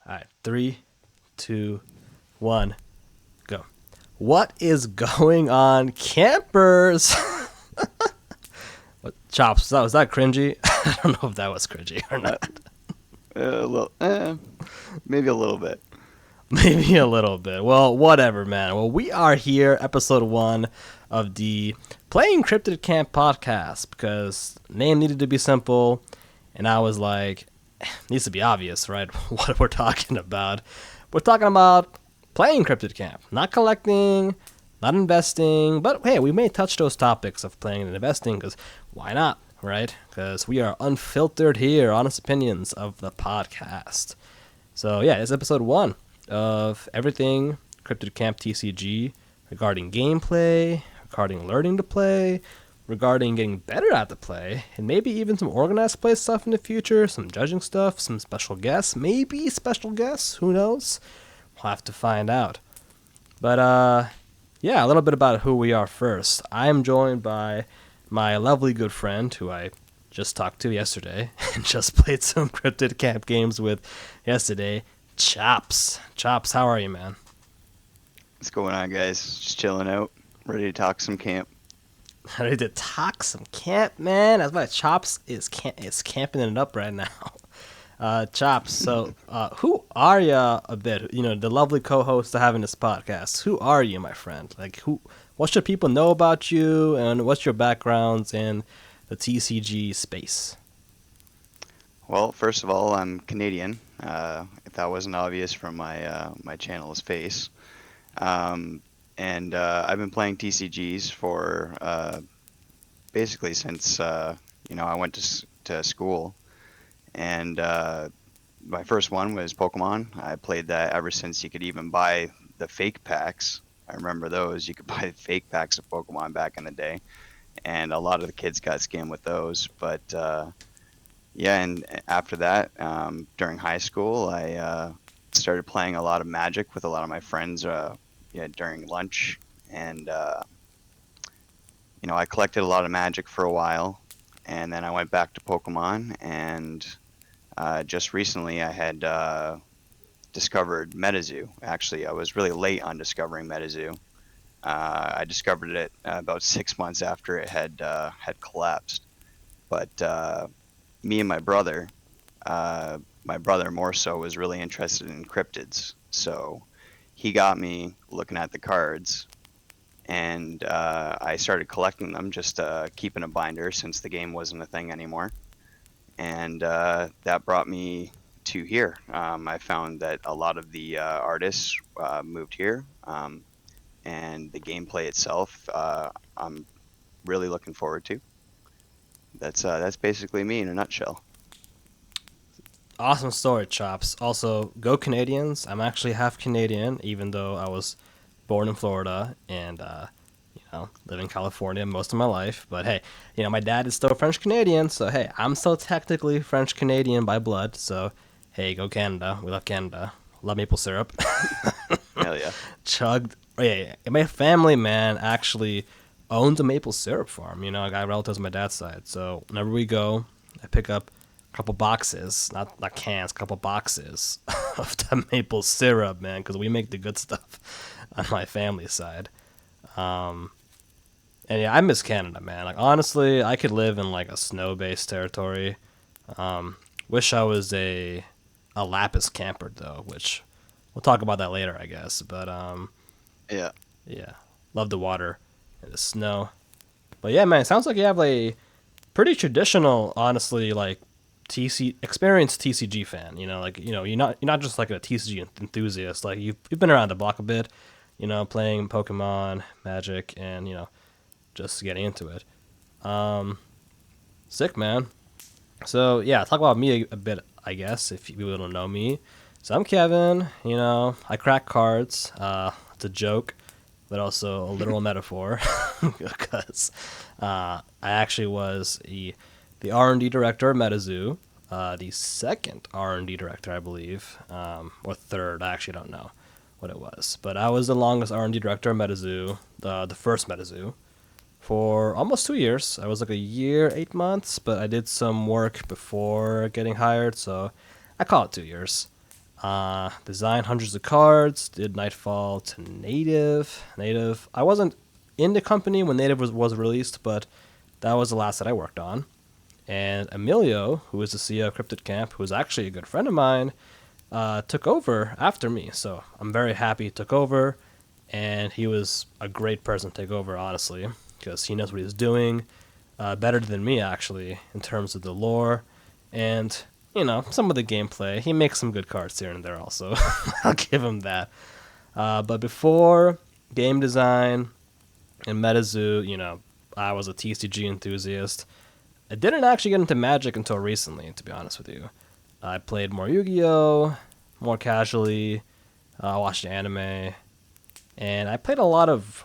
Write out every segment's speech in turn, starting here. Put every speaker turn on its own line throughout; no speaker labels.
All right, 3, 2, 1, go. What is going on, campers? What, Chops, was that cringy? I don't know if that was cringy or not.
Maybe a little bit.
Maybe a little bit. Well, whatever, man. Well, we are here, episode 1 of the Playing Cryptid Camp podcast, because name needed to be simple, and I was like, needs to be obvious, right? What we're talking about. We're talking about playing Cryptid Camp, not collecting, not investing, but hey, we may touch those topics of playing and investing, because why not, right? Because we are unfiltered here, honest opinions of the podcast. So yeah, it's episode 1 of everything Cryptid Camp TCG regarding gameplay, regarding learning to play, regarding getting better at the play, and maybe even some organized play stuff in the future, some judging stuff, some special guests, maybe special guests, who knows? We'll have to find out. But yeah, a little bit about who we are first. I'm joined by my lovely good friend who I just talked to yesterday and just played some Cryptid Camp games with yesterday, Chops. Chops, how are you, man?
What's going on, guys? Just chilling out, ready to talk some camp.
Ready to talk some camp, man. That's why Chops is camping it up right now. Chops, so who are you a bit? You know, the lovely co-host to having this podcast. Who are you, my friend? Like, what should people know about you, and what's your backgrounds in the TCG space?
Well, first of all, I'm Canadian. If that wasn't obvious from my channel's face. And I've been playing TCGs for basically since I went to school, and my first one was Pokemon. I played that ever since you could even buy the fake packs. I remember those. You could buy fake packs of Pokemon back in the day, and a lot of the kids got scammed with those. But yeah, and after that, during high school, I started playing a lot of Magic with a lot of my friends. During lunch, and I collected a lot of Magic for a while, and then I went back to Pokemon, and just recently I had discovered MetaZoo. Actually, I was really late on discovering MetaZoo. I discovered it about 6 months after it had collapsed. But me and my brother more so was really interested in cryptids, so he got me looking at the cards, and I started collecting them, just keeping a binder since the game wasn't a thing anymore. And that brought me to here. I found that a lot of the artists moved here, and the gameplay itself I'm really looking forward to. That's basically me in a nutshell.
Awesome story, Chops. Also, go Canadians. I'm actually half Canadian, even though I was born in Florida and live in California most of my life. But hey, my dad is still French Canadian, so hey, I'm still technically French Canadian by blood. So hey, go Canada. We love Canada. Love maple syrup.
Hell yeah.
Chugged. Oh, yeah. My family, man, actually owns a maple syrup farm. I got relatives on my dad's side. So whenever we go, I pick up couple boxes, not cans, couple boxes of the maple syrup, man, because we make the good stuff on my family side. And yeah, I miss Canada, man. Like, honestly, I could live in like a snow-based territory. Wish I was a lapis camper though, which we'll talk about that later, I guess. But
Yeah.
Love the water and the snow. But yeah, man, it sounds like you have a pretty traditional, honestly, like experienced TCG fan. You're not just like a TCG enthusiast. Like you've been around the block a bit, playing Pokemon, Magic, and just getting into it. Sick, man. So yeah, talk about me a bit, I guess, if people don't know me. So I'm Kevin. I crack cards. It's a joke, but also a literal metaphor, because I actually was the R&D director of MetaZoo, the second R&D director, I believe, or third. I actually don't know what it was, but I was the longest R&D director of MetaZoo, the first MetaZoo, for almost 2 years. I was like a year, 8 months, but I did some work before getting hired, so I call it 2 years. Designed hundreds of cards, did Nightfall to Native. I wasn't in the company when Native was released, but that was the last that I worked on. And Emilio, who is the CEO of Cryptid Camp, who is actually a good friend of mine, took over after me. So I'm very happy he took over, and he was a great person to take over, honestly, because he knows what he's doing better than me, actually, in terms of the lore and, some of the gameplay. He makes some good cards here and there also. I'll give him that. But before game design and MetaZoo, I was a TCG enthusiast. I didn't actually get into Magic until recently, to be honest with you. I played more Yu-Gi-Oh, more casually, watched anime, and I played a lot of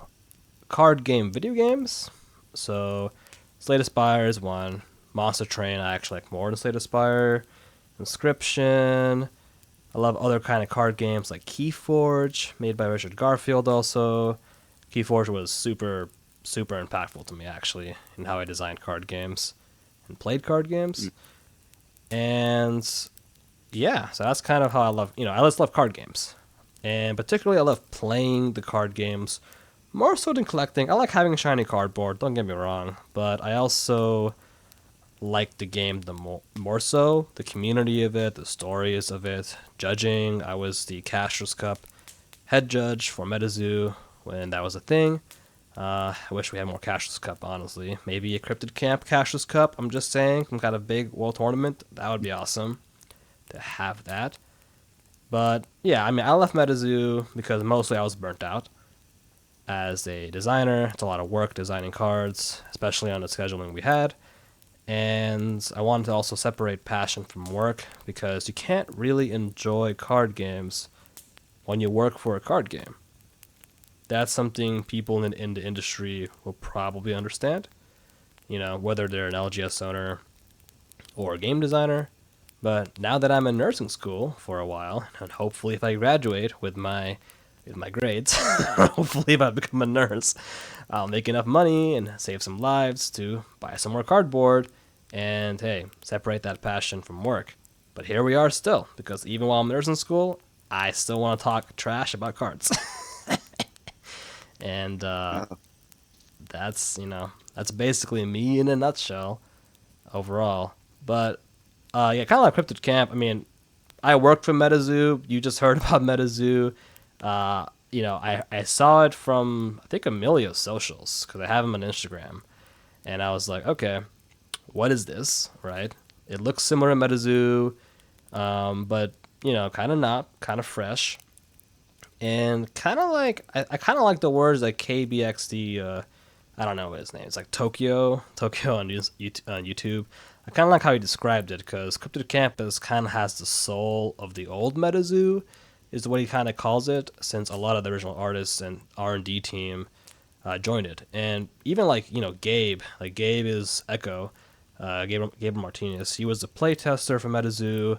card game video games. So Slay the Spire is one. Monster Train I actually like more than Slay the Spire. Inscription. I love other kind of card games like Keyforge, made by Richard Garfield also. Keyforge was super, super impactful to me, actually, in how I designed card games and played card games. And yeah, so that's kind of how I love, I just love card games. And particularly I love playing the card games more so than collecting. I like having a shiny cardboard, don't get me wrong, but I also like the game more so. The community of it, the stories of it, judging. I was the Cashers Cup head judge for MetaZoo when that was a thing. I wish we had more Cashers Cup, honestly. Maybe a Cryptid Camp Cashers Cup, I'm just saying. Some kind of big world tournament. That would be awesome to have that. But yeah, I left MetaZoo because mostly I was burnt out as a designer. It's a lot of work designing cards, especially on the scheduling we had. And I wanted to also separate passion from work because you can't really enjoy card games when you work for a card game. That's something people in the industry will probably understand, whether they're an LGS owner or a game designer. But now that I'm in nursing school for a while, and hopefully if I graduate with my grades, hopefully if I become a nurse, I'll make enough money and save some lives to buy some more cardboard and, hey, separate that passion from work. But here we are still, because even while I'm in nursing school, I still want to talk trash about cards. And that's basically me in a nutshell overall. But yeah, kind of like Cryptid Camp. I worked for MetaZoo. You just heard about MetaZoo. I saw it from, I think, Emilio's socials, because I have him on Instagram. And I was like, okay, what is this, right? It looks similar to MetaZoo, but, kind of not, kind of fresh. And kind of like, I kind of like the words like KBXD, I don't know what his name is. It's like Tokyo on YouTube. I kind of like how he described it, because Cryptid Campus kind of has the soul of the old MetaZoo, is what he kind of calls it, since a lot of the original artists and R&D team joined it. And even Gabe is Echo, Gabriel Martinez. He was the playtester for MetaZoo,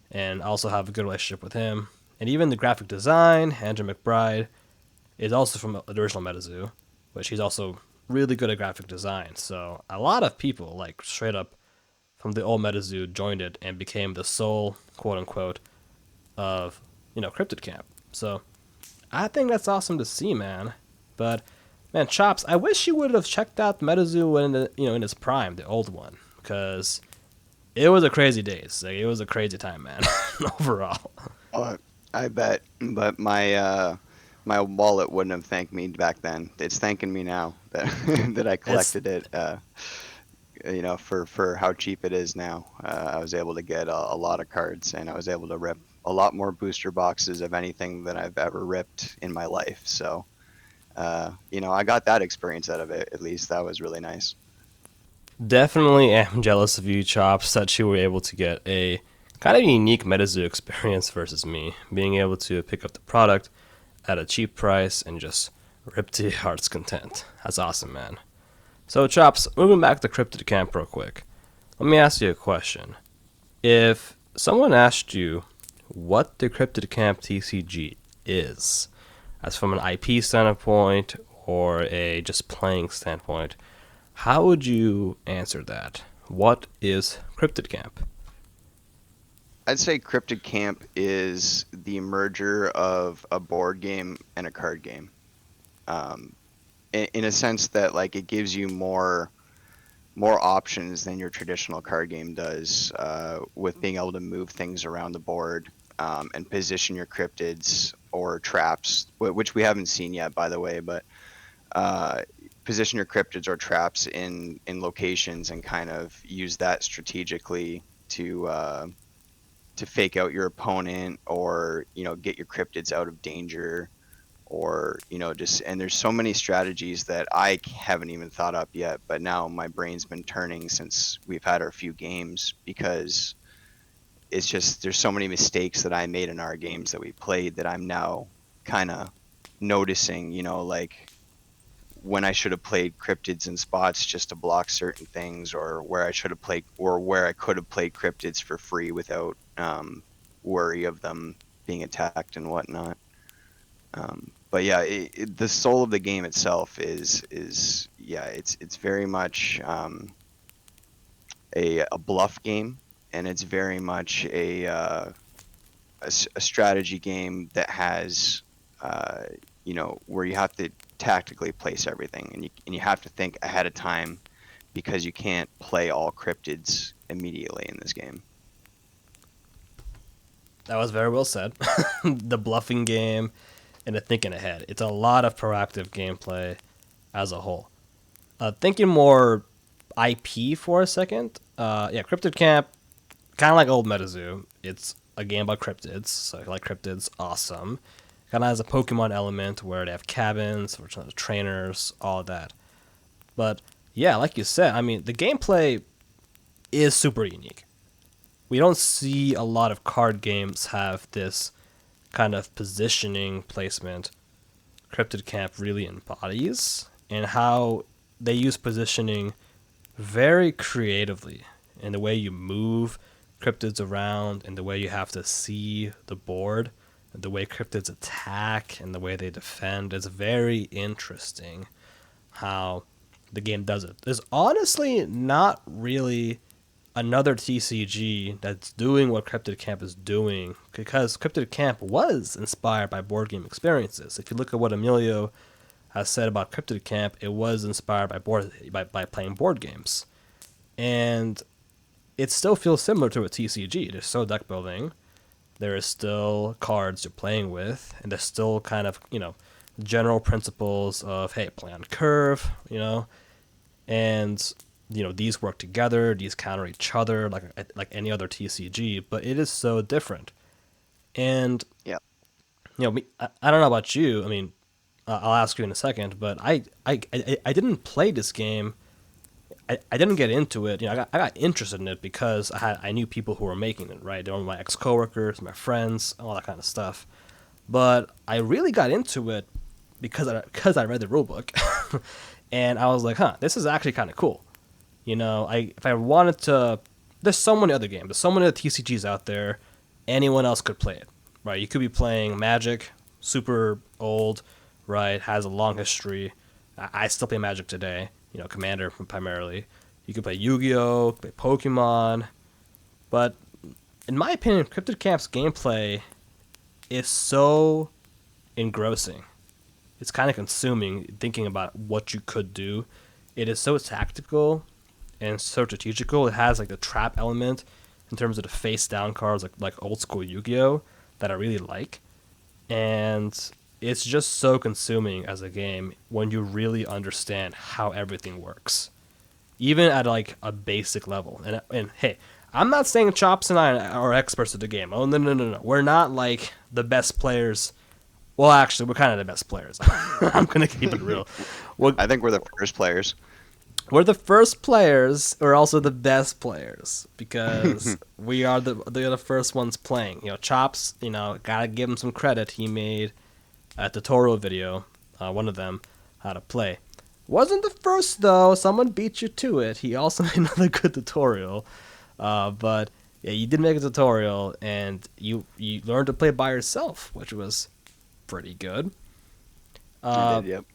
and I also have a good relationship with him. And even the graphic design, Andrew McBride, is also from the original MetaZoo, which he's also really good at graphic design. So a lot of people, straight up from the old MetaZoo, joined it and became the sole, quote unquote, of Cryptid Camp. So I think that's awesome to see, man. But man, Chops, I wish you would have checked out MetaZoo in its prime, the old one, because it was a crazy days. It was a crazy time, man. Overall.
Oh, I bet, but my wallet wouldn't have thanked me back then. It's thanking me now that that I collected it. For how cheap it is now. I was able to get a lot of cards, and I was able to rip a lot more booster boxes of anything than I've ever ripped in my life. So, I got that experience out of it. At least that was really nice.
Definitely am jealous of you, Chops, that you were able to get a kind of unique MetaZoo experience versus me, being able to pick up the product at a cheap price and just rip to your heart's content. That's awesome, man. So, Chops, moving back to Cryptid Camp real quick, let me ask you a question. If someone asked you what the Cryptid Camp TCG is, as from an IP standpoint or a just playing standpoint, how would you answer that? What is Cryptid Camp?
I'd say Cryptid Camp is the merger of a board game and a card game. Um, in a sense that like it gives you more options than your traditional card game does, with being able to move things around the board, and position your cryptids or traps, which we haven't seen yet, by the way, but uh, position your cryptids or traps in locations and kind of use that strategically to fake out your opponent, or get your cryptids out of danger, or just, and there's so many strategies that I haven't even thought up yet, but now my brain's been turning since we've had our few games, because it's just there's so many mistakes that I made in our games that we played that I'm now kind of noticing, like when I should have played cryptids in spots just to block certain things, or where I should have played, or where I could have played cryptids for free without worry of them being attacked and whatnot. But yeah, the soul of the game itself is yeah, it's very much a bluff game, and it's very much a strategy game that has where you have to tactically place everything, and you have to think ahead of time, because you can't play all cryptids immediately in this game.
That was very well said. The bluffing game and the thinking ahead. It's a lot of proactive gameplay as a whole. Thinking more IP for a second. Yeah, Cryptid Camp, kind of like old MetaZoo. It's a game about cryptids, so if you like cryptids, awesome. Kind of has a Pokemon element where they have cabins, which are trainers, all of that. But yeah, like you said, I mean, the gameplay is super unique. We don't see a lot of card games have this kind of positioning placement Cryptid Camp really embodies, and how they use positioning very creatively in the way you move cryptids around, and the way you have to see the board, and the way cryptids attack, and the way they defend. It's very interesting how the game does it. There's honestly not really another TCG that's doing what Cryptid Camp is doing, because Cryptid Camp was inspired by board game experiences. If you look at what Emilio has said about Cryptid Camp, it was inspired by playing board games, and it still feels similar to a TCG. There's still deck building, there is still cards you're playing with, and there's still kind of general principles of, hey, play on curve, and these work together, these counter each other like any other TCG, but it is so different. And
Yeah.
I don't know about you. I mean, I'll ask you in a second, but I didn't play this game. I didn't get into it. I got interested in it because I knew people who were making it. Right, they were my ex coworkers, my friends, all that kind of stuff. But I really got into it because I read the rulebook, and I was like, huh, this is actually kind of cool. If I wanted to, there's so many other games, there's so many other TCGs out there. Anyone else could play it, right? You could be playing Magic, super old, right? Has a long history. I still play Magic today. Commander primarily. You could play Yu-Gi-Oh, play Pokemon, but in my opinion, Cryptid Camp's gameplay is so engrossing. It's kind of consuming thinking about what you could do. It is so tactical and so strategical. It has like the trap element in terms of the face down cards, like old school Yu-Gi-Oh, that I really like. And it's just so consuming as a game when you really understand how everything works, even at like a basic level. And hey, I'm not saying Chops and I are experts at the game. Oh no. We're not like the best players. Well, actually, we're kind of the best players. I'm gonna keep it real.
I think we're the first players.
We're the first players. We're also the best players because we are the first ones playing. Chops. Gotta give him some credit. He made a tutorial video, one of them, how to play. Wasn't the first though. Someone beat you to it. He also made another good tutorial. But yeah, you did make a tutorial, and you learned to play by yourself, which was pretty good.
I did, yep.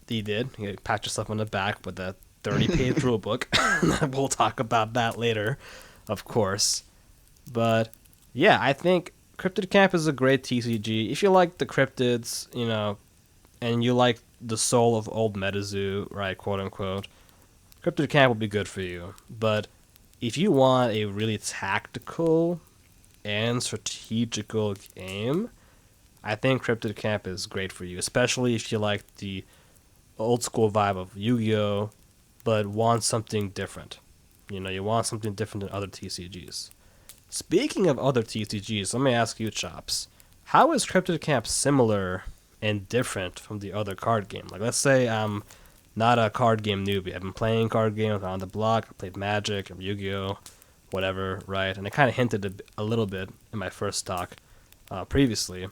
You did. You pat yourself on the back with that 30-page rulebook. We'll talk about that later, of course. But Yeah, I think Cryptid Camp is a great TCG. If you like the cryptids, and you like the soul of old MetaZoo, right, quote unquote, Cryptid Camp will be good for you. But if you want a really tactical and strategical game, I think Cryptid Camp is great for you, especially if you like the old school vibe of Yu-Gi-Oh, but want something different. You want something different than other TCGs. Speaking of other TCGs, let me ask you, Chops. How is Cryptid Camp similar and different from the other card game? Like, let's say I'm not a card game newbie. I've been playing card games on the block. I played Magic or Yu-Gi-Oh, whatever, right? And I kind of hinted a little bit in my first talk previously.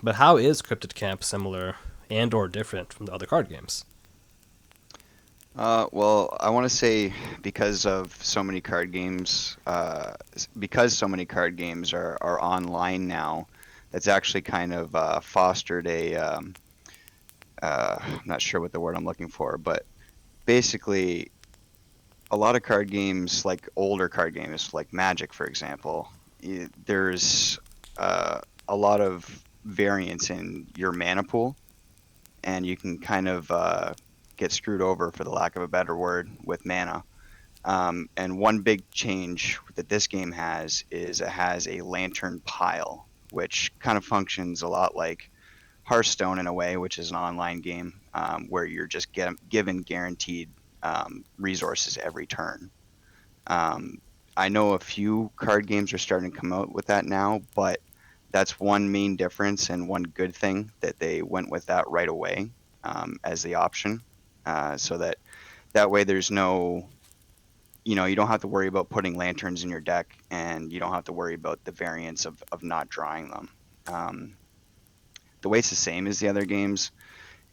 But how is Cryptid Camp similar and or different from the other card games?
Well, I want to say because of so many card games, because so many card games are online now, that's actually kind of fostered I'm not sure what the word I'm looking for, but basically a lot of card games, like older card games, like Magic, for example, there's a lot of variance in your mana pool, and you can kind of get screwed over, for the lack of a better word, with mana. And one big change that this game has is it has a lantern pile, which kind of functions a lot like Hearthstone in a way, which is an online game where you're just given guaranteed resources every turn. Um, I know a few card games are starting to come out with that now, but that's one main difference and one good thing that they went with that right away as the option, so that way there's no, you don't have to worry about putting lanterns in your deck, and you don't have to worry about the variance of not drawing them. Um, the way it's the same as the other games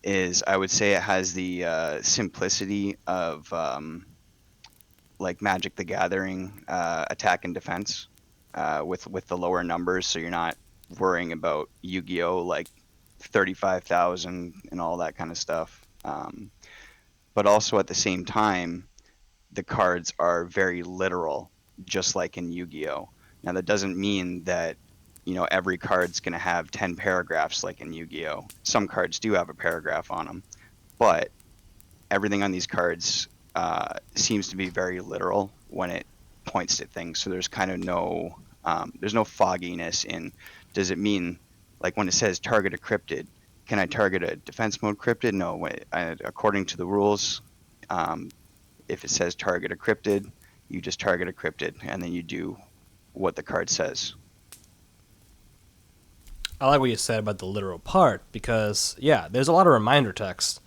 is I would say it has the simplicity of like Magic the Gathering attack and defense with the lower numbers, so you're not worrying about Yu-Gi-Oh like 35,000 and all that kind of stuff. But also at the same time, the cards are very literal, just like in Yu-Gi-Oh. Now that doesn't mean that every card's going to have 10 paragraphs like in Yu-Gi-Oh. Some cards do have a paragraph on them, but everything on these cards seems to be very literal when it points to things. So there's kind of there's no fogginess in, does it mean, like when it says target a cryptid, can I target a defense mode cryptid? No, according to the rules, if it says target a cryptid, you just target a cryptid, and then you do what the card says.
I like what you said about the literal part because, yeah, there's a lot of reminder text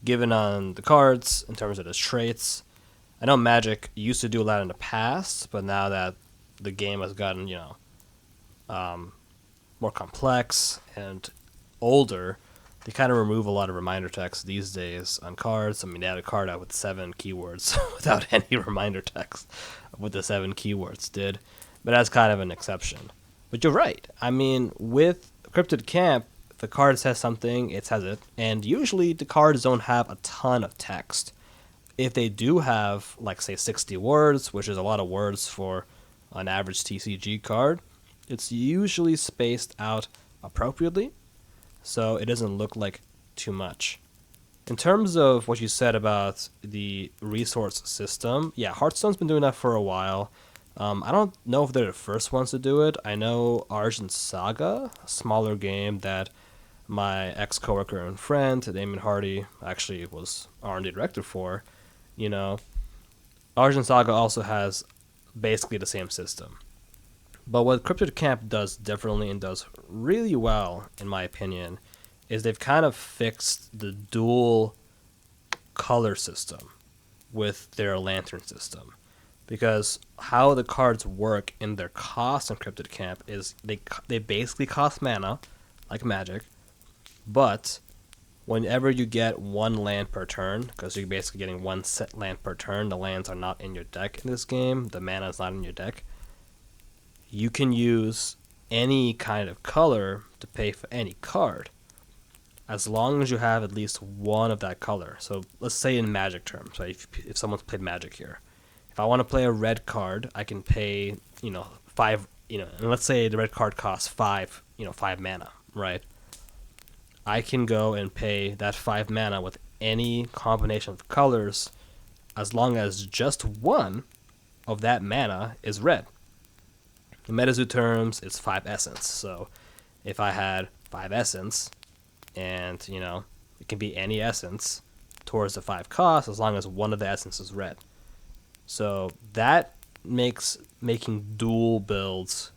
given on the cards in terms of its traits. I know Magic used to do a lot in the past, but now that the game has gotten, more complex and older, they kind of remove a lot of reminder text these days on cards. I mean, they had a card out with 7 keywords without any reminder text with the 7 keywords did, but that's kind of an exception. But you're right. I mean, with Cryptid Camp, if the card says something, it says it, and usually the cards don't have a ton of text. If they do have, like, say, 60 words, which is a lot of words for an average TCG card, it's usually spaced out appropriately, so it doesn't look like too much. In terms of what you said about the resource system, yeah, Hearthstone's been doing that for a while. I don't know if they're the first ones to do it. I know Argent Saga, a smaller game that my ex-coworker and friend, Damon Hardy, actually was R&D director for, you know, Argent Saga also has basically the same system. But what Cryptid Camp does differently and does really well, in my opinion, is they've kind of fixed the dual color system with their lantern system. Because how the cards work in their cost in Cryptid Camp is they basically cost mana, like Magic, but whenever you get one land per turn, because you're basically getting one set land per turn, the lands are not in your deck in this game, the mana is not in your deck, you can use any kind of color to pay for any card, as long as you have at least one of that color. So let's say in Magic terms, right? If someone's played Magic here, if I want to play a red card, I can pay 5 and let's say the red card costs 5 mana, right? I can go and pay that 5 mana with any combination of colors as long as just one of that mana is red. In MetaZoo terms, it's 5 essence. So if I had 5 essence, and it can be any essence towards the 5 cost as long as one of the essences is red. So that makes making dual builds,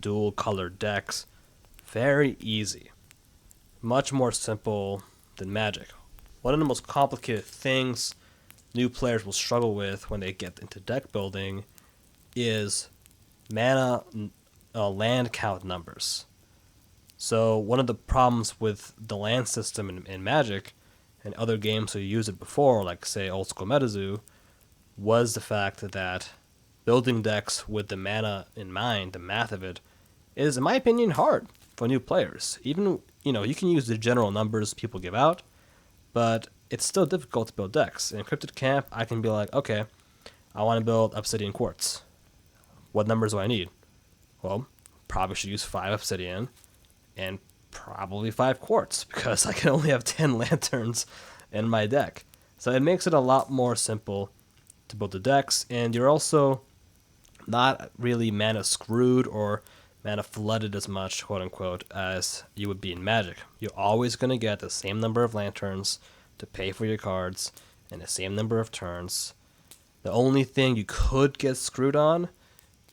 dual colored decks very easy. Much more simple than Magic. One of the most complicated things new players will struggle with when they get into deck building is mana land count numbers. So one of the problems with the land system in Magic and other games who use it before, like say old school MetaZoo, was the fact that building decks with the mana in mind, the math of it, is in my opinion hard for new players. Even you can use the general numbers people give out, but it's still difficult to build decks. In Cryptid Camp, I can be like, okay, I want to build Obsidian Quartz. What numbers do I need? Well, probably should use 5 Obsidian and probably 5 Quartz because I can only have 10 lanterns in my deck. So it makes it a lot more simple to build the decks, and you're also not really mana screwed or mana flooded as much, quote unquote, as you would be in Magic. You're always going to get the same number of lanterns to pay for your cards and the same number of turns. The only thing you could get screwed on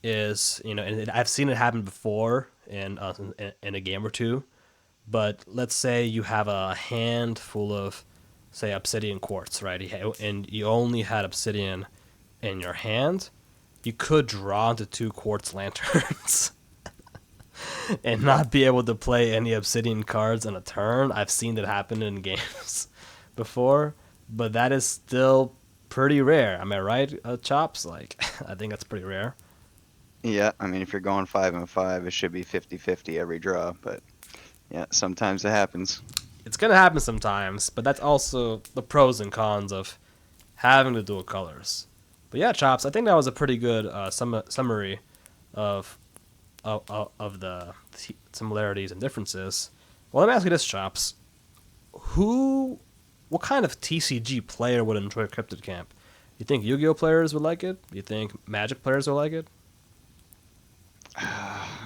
is, and I've seen it happen before in a game or two, but let's say you have a hand full of, say, Obsidian Quartz, right? And you only had Obsidian in your hand. You could draw into 2 Quartz lanterns and not be able to play any Obsidian cards in a turn. I've seen that happen in games before, but that is still pretty rare. Am I right, Chops? I think that's pretty rare.
Yeah, I mean, if you're going 5 and 5, it should be 50-50 every draw, but yeah, sometimes it happens.
It's going to happen sometimes, but that's also the pros and cons of having the dual colors. But yeah, Chops, I think that was a pretty good summary of the similarities and differences. Well, let me ask you this, Chops. What kind of TCG player would enjoy Cryptid Camp? You think Yu-Gi-Oh players would like it? You think Magic players would like it?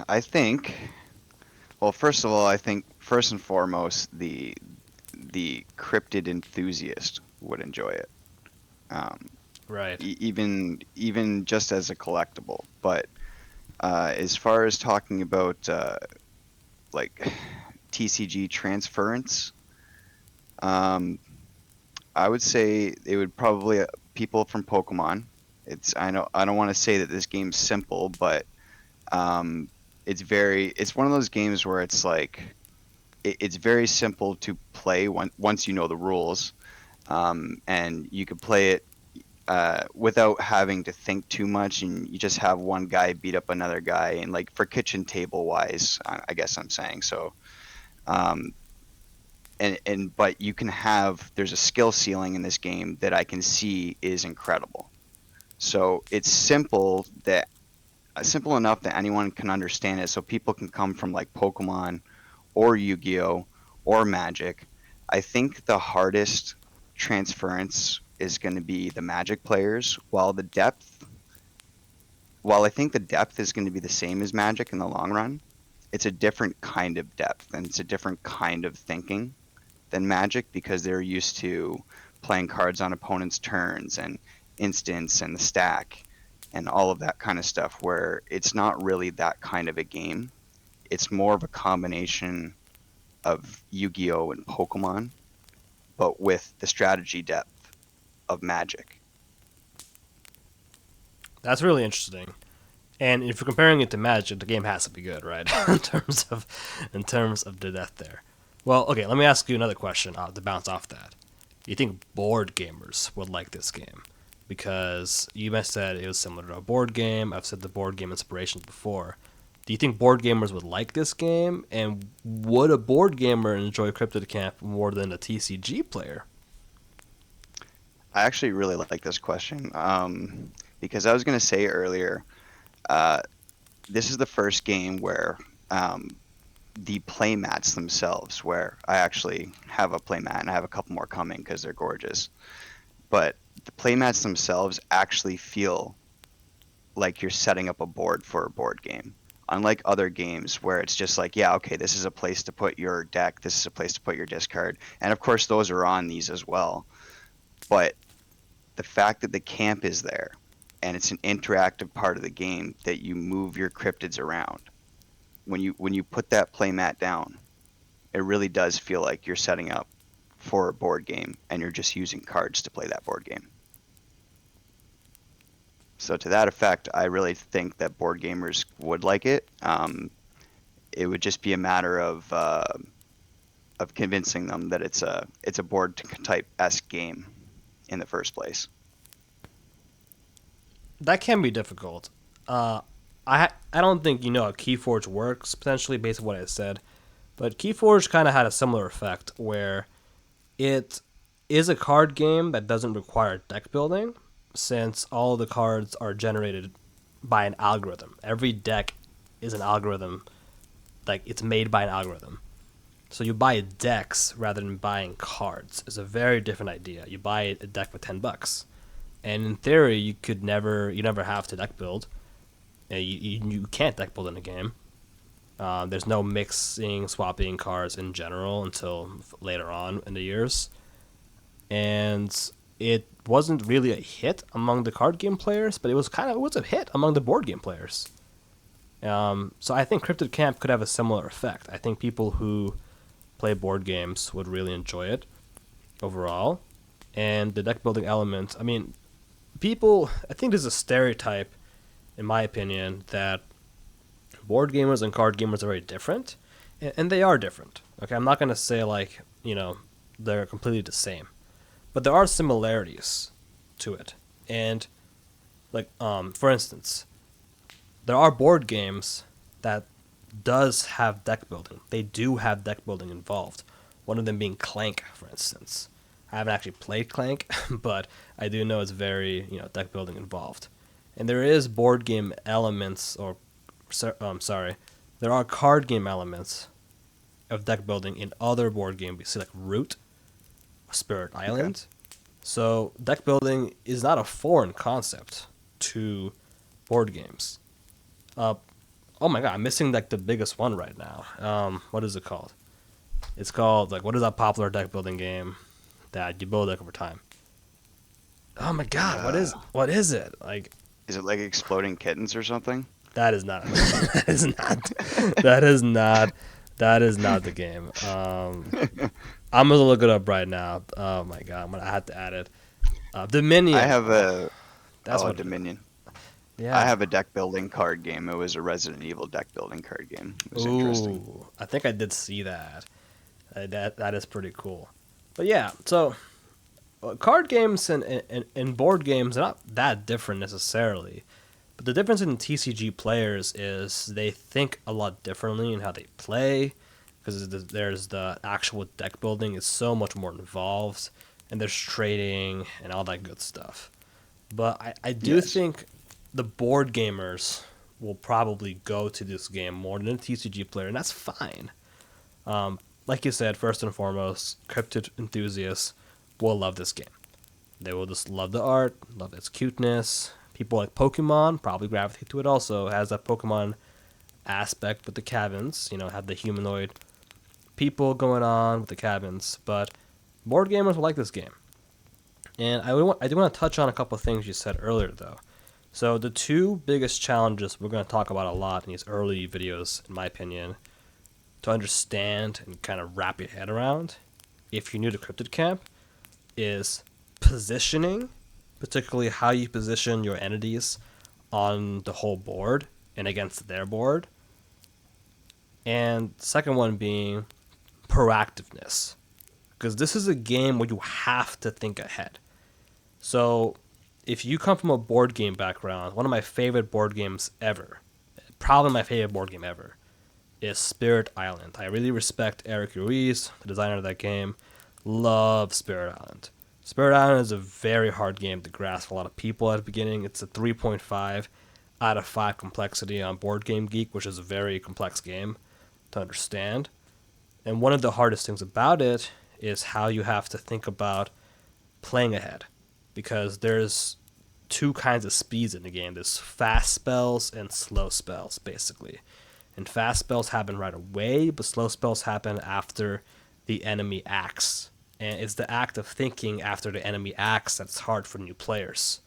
I think, well, first of all, I think first and foremost, the cryptid enthusiast would enjoy it.
Right.
Even just as a collectible. But as far as talking about like TCG transference, I would say it would probably people from Pokemon. I don't want to say that this game's simple, but it's one of those games where it's like it's very simple to play once you know the rules, and you could play it without having to think too much, and you just have one guy beat up another guy, and like for kitchen table wise, I guess I'm saying so. But you can there's a skill ceiling in this game that I can see is incredible. So it's simple enough that anyone can understand it, so people can come from like Pokemon or Yu-Gi-Oh or Magic. I think the hardest transference is going to be the Magic players, while I think the depth is going to be the same as Magic in the long run. It's a different kind of depth, and it's a different kind of thinking than Magic, because they're used to playing cards on opponents' turns and instants and the stack and all of that kind of stuff, where it's not really that kind of a game. It's more of a combination of Yu-Gi-Oh and Pokemon, but with the strategy depth of Magic.
That's really interesting. And if you're comparing it to Magic, the game has to be good, right? in terms of the depth there. Well, okay, let me ask you another question to bounce off that. Do you think board gamers would like this game? Because you said it was similar to a board game. I've said the board game inspirations before. Do you think board gamers would like this game? And would a board gamer enjoy Cryptid Camp more than a TCG player?
I actually really like this question, because I was going to say earlier, this is the first game where the playmats themselves, where I actually have a playmat and I have a couple more coming because they're gorgeous. But the playmats themselves actually feel like you're setting up a board for a board game. Unlike other games where it's just like, yeah, okay, this is a place to put your deck, this is a place to put your discard. And of course, those are on these as well. But the fact that the camp is there and it's an interactive part of the game that you move your cryptids around. When you put that playmat down, it really does feel like you're setting up for a board game and you're just using cards to play that board game. So to that effect, I really think that board gamers would like it. It would just be a matter of convincing them that it's a board type esque game in the first place.
That can be difficult. I don't think you know how Keyforge works, potentially based on what I said, but Keyforge kind of had a similar effect where it is a card game that doesn't require deck building, since all of the cards are generated by an algorithm. Every deck is an algorithm, like it's made by an algorithm. So you buy decks rather than buying cards. It's a very different idea. You buy a deck for $10, and in theory, you never have to deck build. You can't deck build in a game. There's no mixing, swapping cards in general until later on in the years. And it wasn't really a hit among the card game players, but it was a hit among the board game players. So I think Cryptid Camp could have a similar effect. I think people who play board games would really enjoy it overall. And the deck building element, I mean, I think there's a stereotype, in my opinion, that board gamers and card gamers are very different, and they are different. Okay, I'm not gonna say they're completely the same, but there are similarities to it. And for instance, there are board games that does have deck building. They do have deck building involved. One of them being Clank, for instance. I haven't actually played Clank, but I do know it's very deck building involved. And there is board game elements, there are card game elements of deck building in other board games. You see like Root, Spirit Island. Okay. So deck building is not a foreign concept to board games. Oh my god, I'm missing like the biggest one right now. What is it called? It's called what is that popular deck building game that you build deck over time? Oh my god, what is it?
Is it like Exploding Kittens or something?
That is not. That is not the game. I'm gonna look it up right now. Oh my god, I have to add it. Dominion.
I have a. That's what Dominion.
Yeah.
I have a deck building card game. It was a Resident Evil deck building card game. It was interesting.
I think I did see that. That is pretty cool. But yeah, so card games and board games are not that different necessarily. But the difference in TCG Players is they think a lot differently in how they play, because there's the actual deck building is so much more involved, and there's trading and all that good stuff. But I do think the board gamers will probably go to this game more than a TCG player, and that's fine. Like you said, first and foremost, cryptid enthusiasts will love this game. They will just love the art, love its cuteness. People like Pokemon probably gravitate to it also. It has that Pokemon aspect with the cabins, have the humanoid people going on with the cabins. But board gamers will like this game. And I do want to touch on a couple of things you said earlier, though. So the two biggest challenges we're going to talk about a lot in these early videos, in my opinion, to understand and kind of wrap your head around, if you're new to Cryptid Camp, is positioning, particularly how you position your entities on the whole board and against their board. And the second one being proactiveness, because this is a game where you have to think ahead. So if you come from a board game background, one of my favorite board games ever, probably my favorite board game ever, is Spirit Island. I really respect Eric Ruiz, the designer of that game. Love Spirit Island. Spirit Island is a very hard game to grasp for a lot of people at the beginning. It's a 3.5 out of 5 complexity on Board Game Geek, which is a very complex game to understand. And one of the hardest things about it is how you have to think about playing ahead, because there's two kinds of speeds in the game. There's fast spells and slow spells, basically. And fast spells happen right away, but slow spells happen after the enemy acts. And it's the act of thinking after the enemy acts that's hard for new players.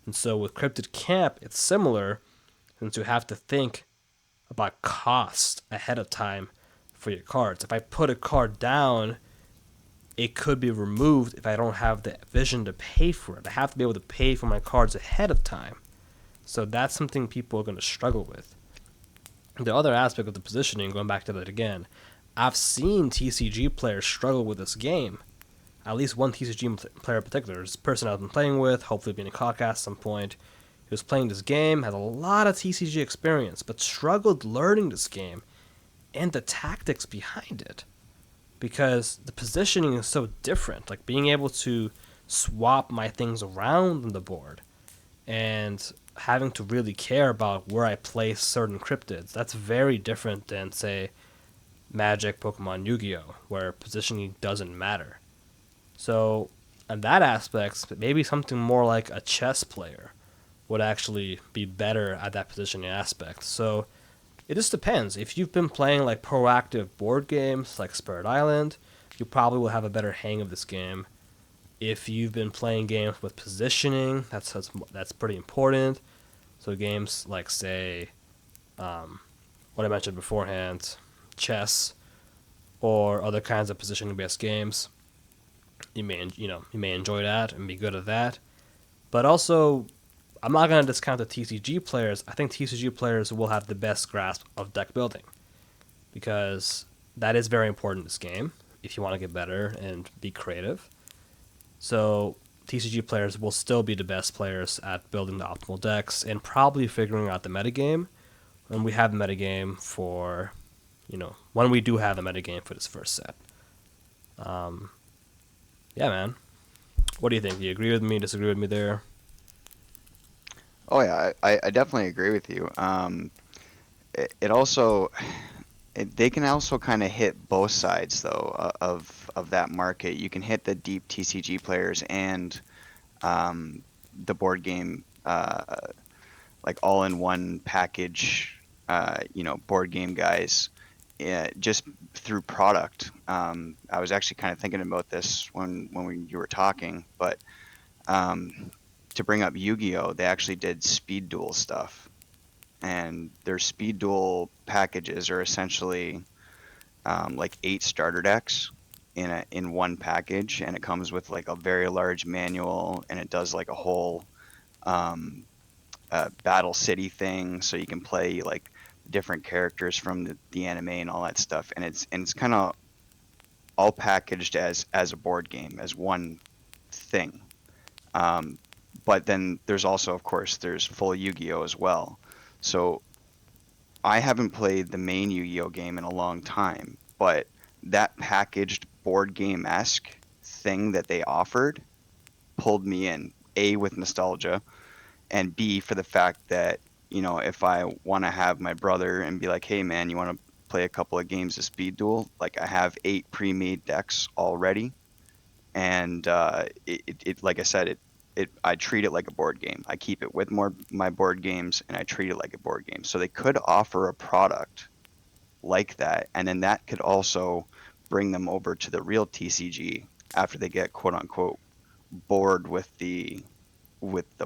And so with Cryptid Camp, it's similar, since you have to think about cost ahead of time for your cards. If I put a card down, it could be removed if I don't have the vision to pay for it. I have to be able to pay for my cards ahead of time. So that's something people are going to struggle with. The other aspect of the positioning, going back to that again, I've seen TCG players struggle with this game. At least one TCG player in particular, this person I've been playing with, hopefully being a podcast at some point, he was playing this game, had a lot of TCG experience, but struggled learning this game and the tactics behind it, because the positioning is so different. Like being able to swap my things around on the board and having to really care about where I place certain cryptids, that's very different than, say, Magic, Pokemon, Yu-Gi-Oh!, where positioning doesn't matter. So, in that aspect, maybe something more like a chess player would actually be better at that positioning aspect. So, it just depends. If you've been playing like proactive board games like Spirit Island, you probably will have a better hang of this game. If you've been playing games with positioning, that's pretty important. So games like, say, what I mentioned beforehand, chess, or other kinds of positioning-based games, you may enjoy that and be good at that. But also, I'm not going to discount the TCG players. I think TCG players will have the best grasp of deck building, because that is very important in this game if you want to get better and be creative. So TCG players will still be the best players at building the optimal decks and probably figuring out the metagame. And we have a metagame for, when we do have a metagame for this first set. Yeah, man. What do you think? Do you agree with me, disagree with me there?
Oh yeah, I definitely agree with you. It also they can also kind of hit both sides though of that market. You can hit the deep TCG players and the board game like all in one package, board game guys. Just through product. I was actually kind of thinking about this when you were talking, but to bring up Yu-Gi-Oh, they actually did speed duel stuff, and their speed duel packages are essentially like 8 starter decks in one package, and it comes with like a very large manual, and it does like a whole battle city thing, so you can play like different characters from the anime and all that stuff, and it's kind of all packaged as a board game, as one thing. But then there's also, of course, there's full Yu-Gi-Oh as well. So I haven't played the main Yu-Gi-Oh game in a long time, but that packaged board game-esque thing that they offered pulled me in, A, with nostalgia, and B, for the fact that, if I want to have my brother and be like, hey man, you want to play a couple of games of Speed Duel? Like, I have 8 pre-made decks already, and it like I said, I treat it like a board game. I keep it with my board games, and I treat it like a board game. So they could offer a product like that, and then that could also bring them over to the real TCG after they get quote unquote bored with the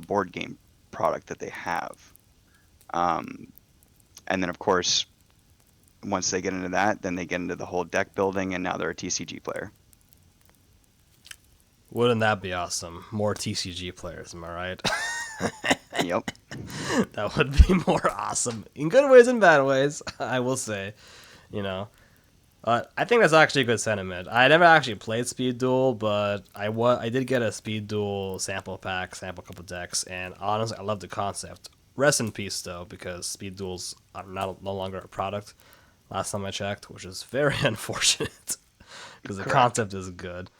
board game product that they have. And then of course, once they get into that, then they get into the whole deck building, and now they're a TCG player.
Wouldn't that be awesome? More TCG players, am I right?
Yep.
That would be more awesome. In good ways and bad ways, I will say. I think that's actually a good sentiment. I never actually played Speed Duel, but I did get a Speed Duel sample pack, sample a couple decks, and honestly, I love the concept. Rest in peace, though, because Speed Duels are no longer a product, last time I checked, which is very unfortunate, because the concept is good.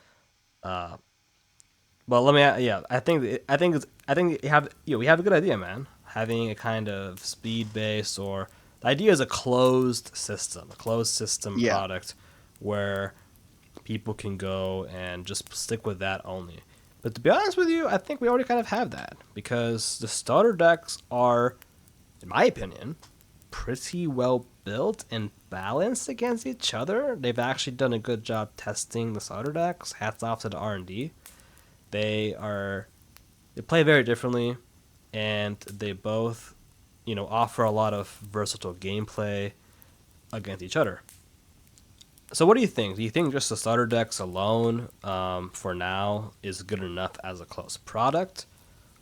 But let me, yeah, I think we have a good idea, man. having a kind of speed base, or the idea is a closed system
Yeah.
product where people can go and just stick with that only. But to be honest with you, I think we already kind of have that because the starter decks are, in my opinion, pretty well built and balanced against each other. They've actually done a good job testing the starter decks. Hats off to the R&D. They play very differently, and they both, offer a lot of versatile gameplay against each other. So what do you think? Do you think just the starter decks alone, for now, is good enough as a closed product?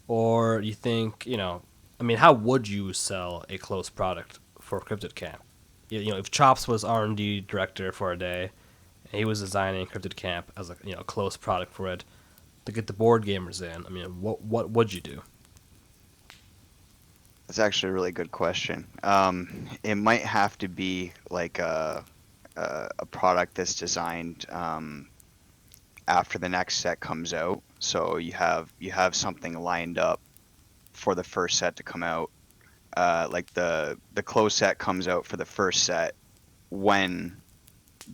Or you think, how would you sell a closed product for Cryptid Camp? If Chops was R&D director for a day, and he was designing Cryptid Camp as a closed product for it to get the board gamers in, what would you do?
That's actually a really good question. It might have to be like a product that's designed after the next set comes out. So you have something lined up for the first set to come out. Like the closed set comes out for the first set when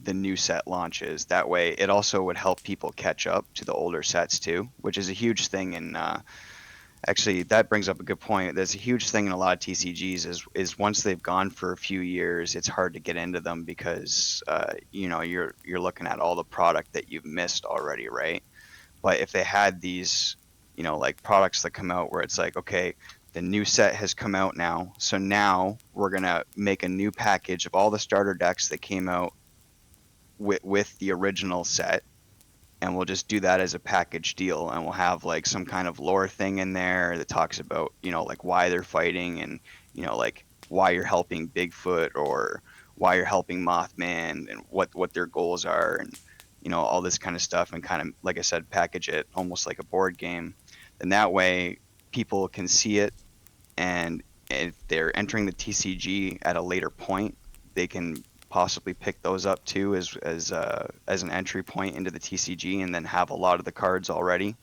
the new set launches. That way, it also would help people catch up to the older sets too, which is a huge thing in actually, that brings up a good point. There's a huge thing in a lot of TCGs is once they've gone for a few years, it's hard to get into them because you're looking at all the product that you've missed already, right? But if they had these, like products that come out where it's like, okay, the new set has come out now, so now we're gonna make a new package of all the starter decks that came out with the original set, and we'll just do that as a package deal, and we'll have like some kind of lore thing in there that talks about like why they're fighting, and like why you're helping Bigfoot or why you're helping Mothman, and what their goals are, and all this kind of stuff, and kind of, like I said, package it almost like a board game. And that way people can see it, and if they're entering the TCG at a later point, they can possibly pick those up too as an entry point into the TCG, and then have a lot of the cards already,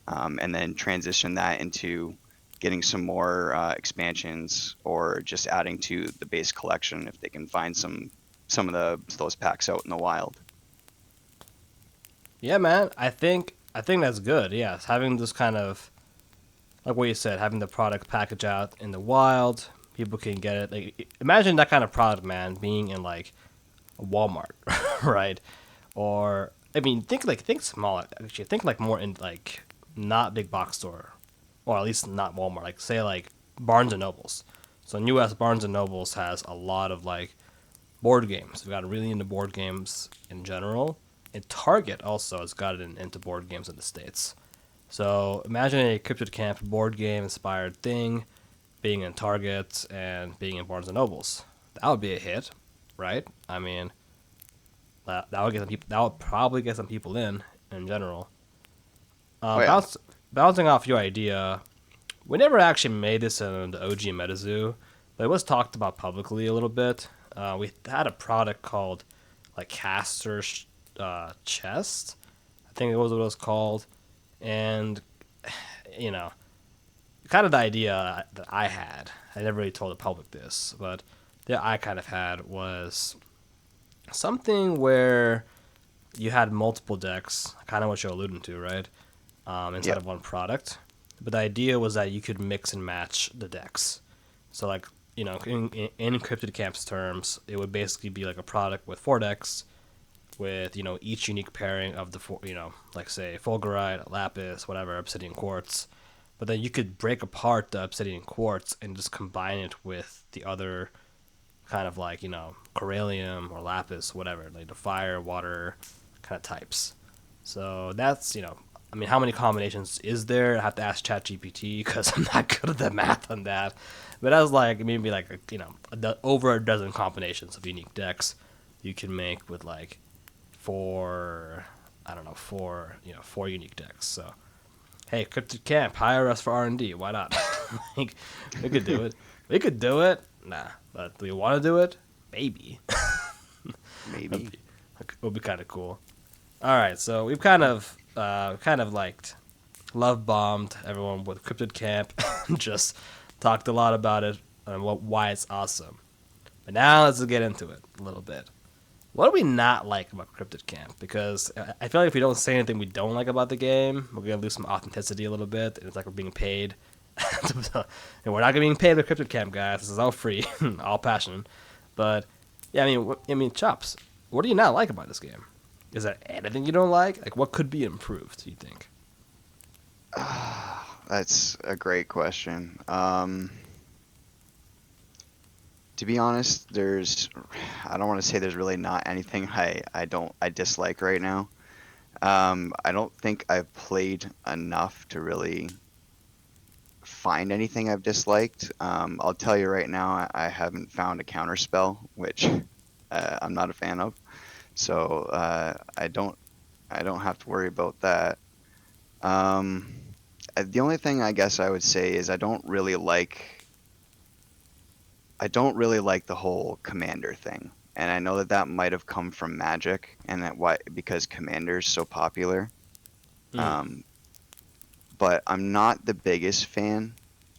and then transition that into getting some more expansions, or just adding to the base collection if they can find some of those packs out in the wild.
Yeah, man, I think that's good. Yes, having this kind of, like what you said, having the product package out in the wild, people can get it. Like, imagine that kind of product, man, being in like a Walmart, right? Or think small. Actually, think like more in like not big box store, or at least not Walmart. Like say like Barnes and Nobles. So in U.S., Barnes and Nobles has a lot of like board games. They've got really into board games in general. And Target also has got it into board games in the States. So imagine a Cryptid Camp board game inspired thing being in Target and being in Barnes and Nobles. That would be a hit, right? That would get some people. That would probably get some people in general.
Oh yeah.
Bouncing off your idea, we never actually made this in the OG MetaZoo, but it was talked about publicly a little bit. We had a product called like Caster Chest. I think it was what it was called, and you know, kind of the idea that I had. I never really told the public this, but the I kind of had was something where you had multiple decks, kind of what you're alluding to, right? Inside
Yep.
of one product. But the idea was that you could mix and match the decks. So, like, in Cryptid Camp's terms, it would basically be like a product with 4 decks, with each unique pairing of the four, like say Fulgurite, Lapis, whatever, Obsidian Quartz. But then you could break apart the Obsidian Quartz and just combine it with the other kind of like Corallium or Lapis, whatever, like the fire, water kind of types. So that's how many combinations is there? I have to ask ChatGPT because I'm not good at the math on that. But that's like maybe like over a dozen combinations of unique decks you can make with like four unique decks. So hey, Cryptid Camp, hire us for R&D. Why not? Like, we could do it. We could do it. Nah, but do we want to do it? Maybe.
Maybe.
Would be kind of cool. All right, so we've kind of like love bombed everyone with Cryptid Camp, just talked a lot about it and why it's awesome. But now let's get into it a little bit. What do we not like about Cryptid Camp? Because I feel like if we don't say anything we don't like about the game, we're going to lose some authenticity a little bit. And it's like we're being paid. And we're not getting paid with Cryptid Camp, guys. This is all free, all passion. But, yeah, I mean, Chops, what do you not like about this game? Is there anything you don't like? Like, what could be improved, do you think?
That's a great question. To be honest, I don't want to say there's really not anything I dislike right now. I don't think I've played enough to really find anything I've disliked. I'll tell you right now, I haven't found a counterspell, which I'm not a fan of. So I don't have to worry about that. The only thing I guess I would say is I don't really like the whole commander thing. And I know that might have come from Magic, and because Commander's so popular. But I'm not the biggest fan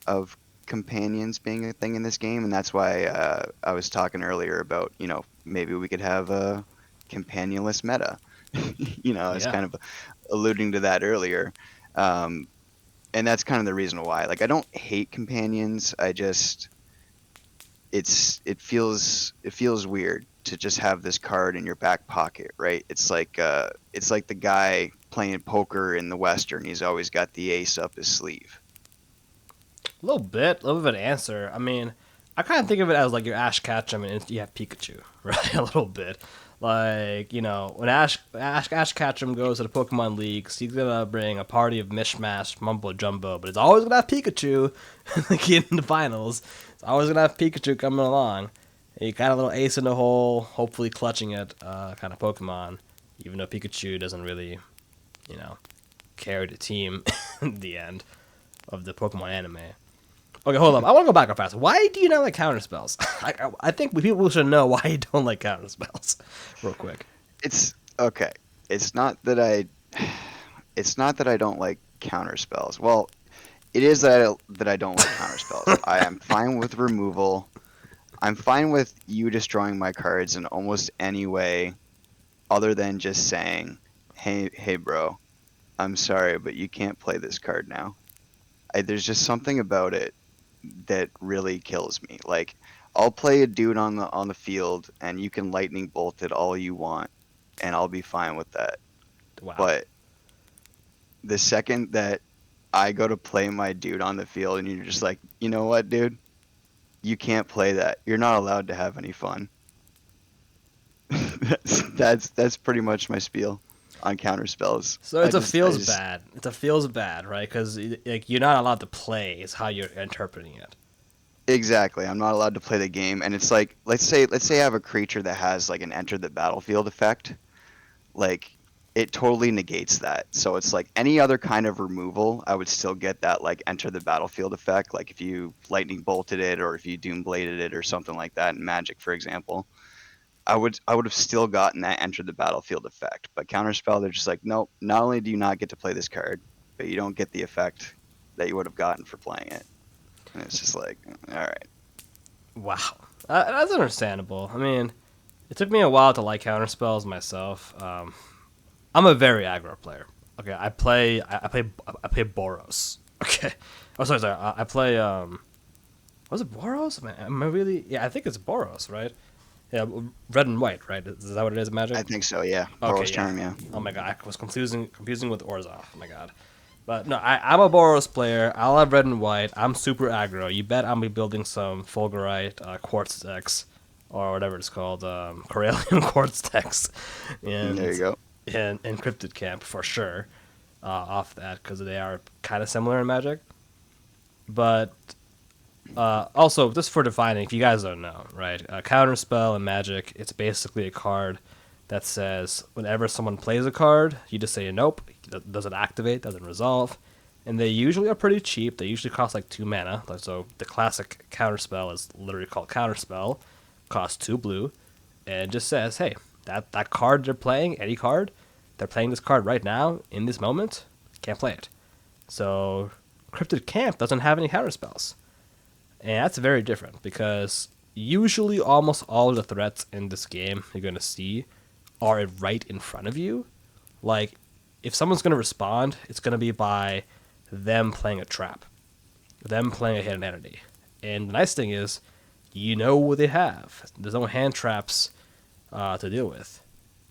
of companions being a thing in this game, and that's why I was talking earlier about, maybe we could have a companionless meta. I was kind of alluding to that earlier. And that's kind of the reason why. Like, I don't hate companions. I just it feels weird to just have this card in your back pocket, right? It's like the guy playing poker in the Western. He's always got the ace up his sleeve.
A little bit of an answer. I mean, I kind of think of it as like your Ash Ketchum and you have Pikachu, right? A little bit. Like, when Ash Ketchum goes to the Pokemon Leagues, he's going to bring a party of mishmash, mumbo jumbo, but it's always going to have Pikachu in the finals. It's always going to have Pikachu coming along. And you got a little ace in the hole, hopefully clutching it, kind of Pokemon, even though Pikachu doesn't really, carry the team in the end of the Pokemon anime. Okay, hold up. I want to go back real fast. Why do you not like counterspells? I think people should know why you don't like counterspells. Real quick.
It's okay. It's not that I don't like counterspells. Well, it is that I don't like counterspells. I am fine with removal. I'm fine with you destroying my cards in almost any way, other than just saying, "Hey, bro, I'm sorry, but you can't play this card now." There's just something about it that really kills me. Like, I'll play a dude on the field, and you can lightning bolt it all you want, and I'll be fine with that.
Wow.
But the second that I go to play my dude on the field, and you're just like, you know what, dude, you can't play that. You're not allowed to have any fun. that's pretty much my spiel on counterspells.
So it's a feels bad, right? Because like, you're not allowed to play is how you're interpreting it.
Exactly. I'm not allowed to play the game, and it's like, let's say I have a creature that has like an enter the battlefield effect. Like, it totally negates that. So it's like any other kind of removal, I would still get that like enter the battlefield effect. Like if you lightning bolted it, or if you doom bladed it, or something like that in Magic, for example. I would have still gotten that enter the battlefield effect. But counterspell, they're just like, nope, not only do you not get to play this card, but you don't get the effect that you would have gotten for playing it. And it's just like, all right.
Wow. That's understandable. I mean, it took me a while to like counterspells myself. I'm a very aggro player. Okay, I play Boros. Okay. Oh, sorry. I play, was it Boros? Am I really? Yeah, I think it's Boros, right? Yeah, red and white, right? Is that what it is, Magic?
I think so, yeah.
Okay,
Boros Charm, yeah.
Oh my god, I was confusing with Orzhov. Oh my god. But no, I'm a Boros player. I'll have red and white. I'm super aggro. You bet I'll be building some Fulgurite, Quartz decks, or whatever it's called, Corellian Quartz decks. And
there you go.
In Cryptid Camp, for sure, off that, because they are kind of similar in Magic. But also, just for defining, if you guys don't know, right? Counterspell in Magic, it's basically a card that says whenever someone plays a card, you just say nope, doesn't activate, doesn't resolve, and they usually are pretty cheap. They usually cost like 2 mana. So the classic Counterspell is literally called Counterspell, costs 2 blue, and just says, hey, that card they're playing, any card, they're playing this card right now in this moment, can't play it. So Cryptid Camp doesn't have any counterspells. And that's very different because usually almost all of the threats in this game you're going to see are right in front of you. Like, if someone's going to respond, it's going to be by them playing a trap, them playing a hidden entity. And the nice thing is, you know what they have. There's no hand traps to deal with.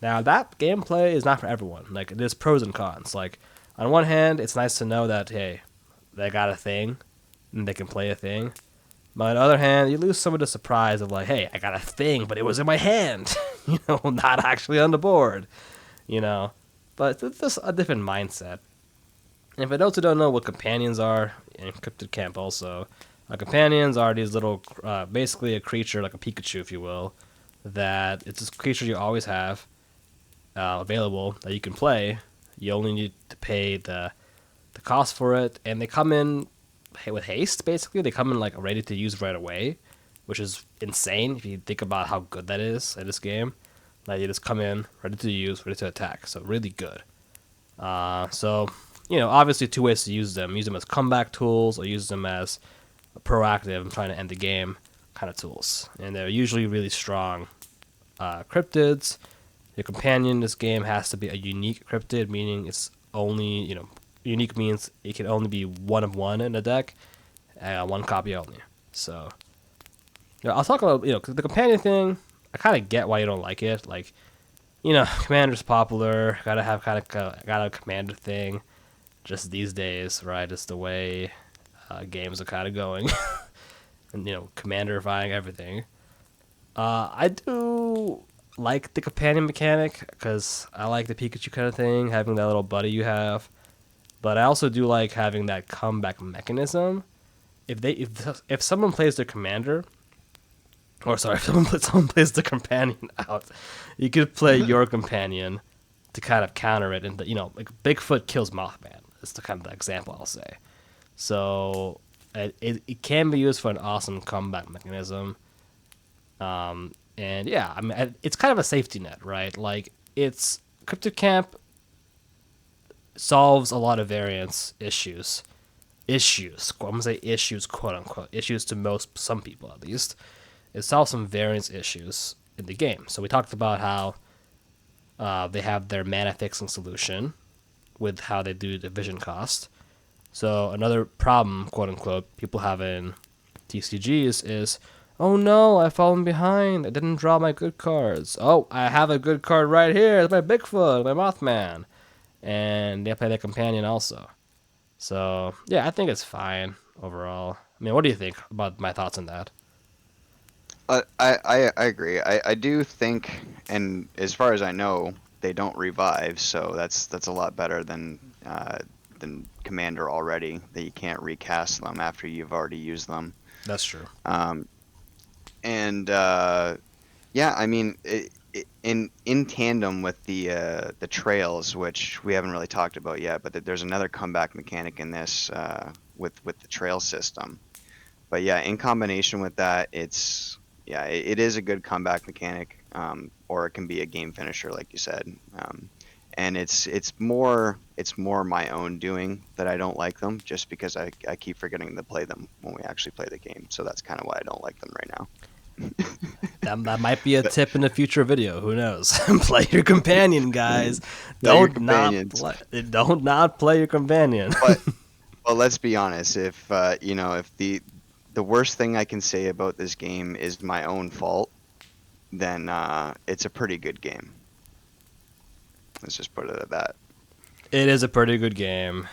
Now, that gameplay is not for everyone. Like, there's pros and cons. Like, on one hand, it's nice to know that, hey, they got a thing, and they can play a thing. But on the other hand, you lose some of the surprise of, like, hey, I got a thing, but it was in my hand. Not actually on the board. But it's just a different mindset. And for those who don't know what companions are, in Cryptid Camp also, companions are these little, basically a creature, like a Pikachu, if you will, that it's this creature you always have available that you can play. You only need to pay the cost for it, and they come in with haste, basically. They come in like ready to use right away, which is insane if you think about how good that is in this game. Like, you just come in, ready to use, ready to attack. So really good. Obviously two ways to use them. Use them as comeback tools or use them as proactive and trying to end the game kind of tools. And they're usually really strong cryptids. Your companion in this game has to be a unique cryptid, meaning it's only, unique means it can only be one of one in the deck, one copy only. So, I'll talk about, the companion thing. I kind of get why you don't like it. Like, Commander's popular. Got a Commander thing. Just these days, right? It's the way games are kind of going. And, Commanderifying everything. I do like the companion mechanic because I like the Pikachu kind of thing, having that little buddy you have. But I also do like having that comeback mechanism. If someone plays their commander, if someone plays the companion out, you could play your companion to kind of counter it. And like Bigfoot kills Mothman. That's the kind of example I'll say. So it can be used for an awesome comeback mechanism. And yeah, it's kind of a safety net, right? Like, it's Cryptid Camp solves a lot of variance issues. I'm gonna say issues, quote unquote, issues to some people at least. It solves some variance issues in the game. So we talked about how they have their mana fixing solution with how they do the vision cost. So another problem, quote unquote, people have in TCGs is, oh no, I've fallen behind. I didn't draw my good cards. Oh, I have a good card right here. It's my Bigfoot, my Mothman. And they play their companion also. So, yeah, I think it's fine overall. I mean, what do you think about my thoughts on that?
I agree. I do think, and as far as I know, they don't revive, so that's a lot better than Commander already, that you can't recast them after you've already used them.
That's true.
Yeah, I mean, in tandem with the trails, which we haven't really talked about yet, but there's another comeback mechanic in this with the trail system. But yeah, in combination with that, it is a good comeback mechanic, or it can be a game finisher, like you said. And it's more my own doing that I don't like them, just because I keep forgetting to play them when we actually play the game. So that's kind of why I don't like them right now.
That might be a tip in a future video. Who knows? Play your companion, guys. Don't not play your companion.
Well, let's be honest. If if the worst thing I can say about this game is my own fault, then it's a pretty good game. Let's just put it at that.
It is a pretty good game.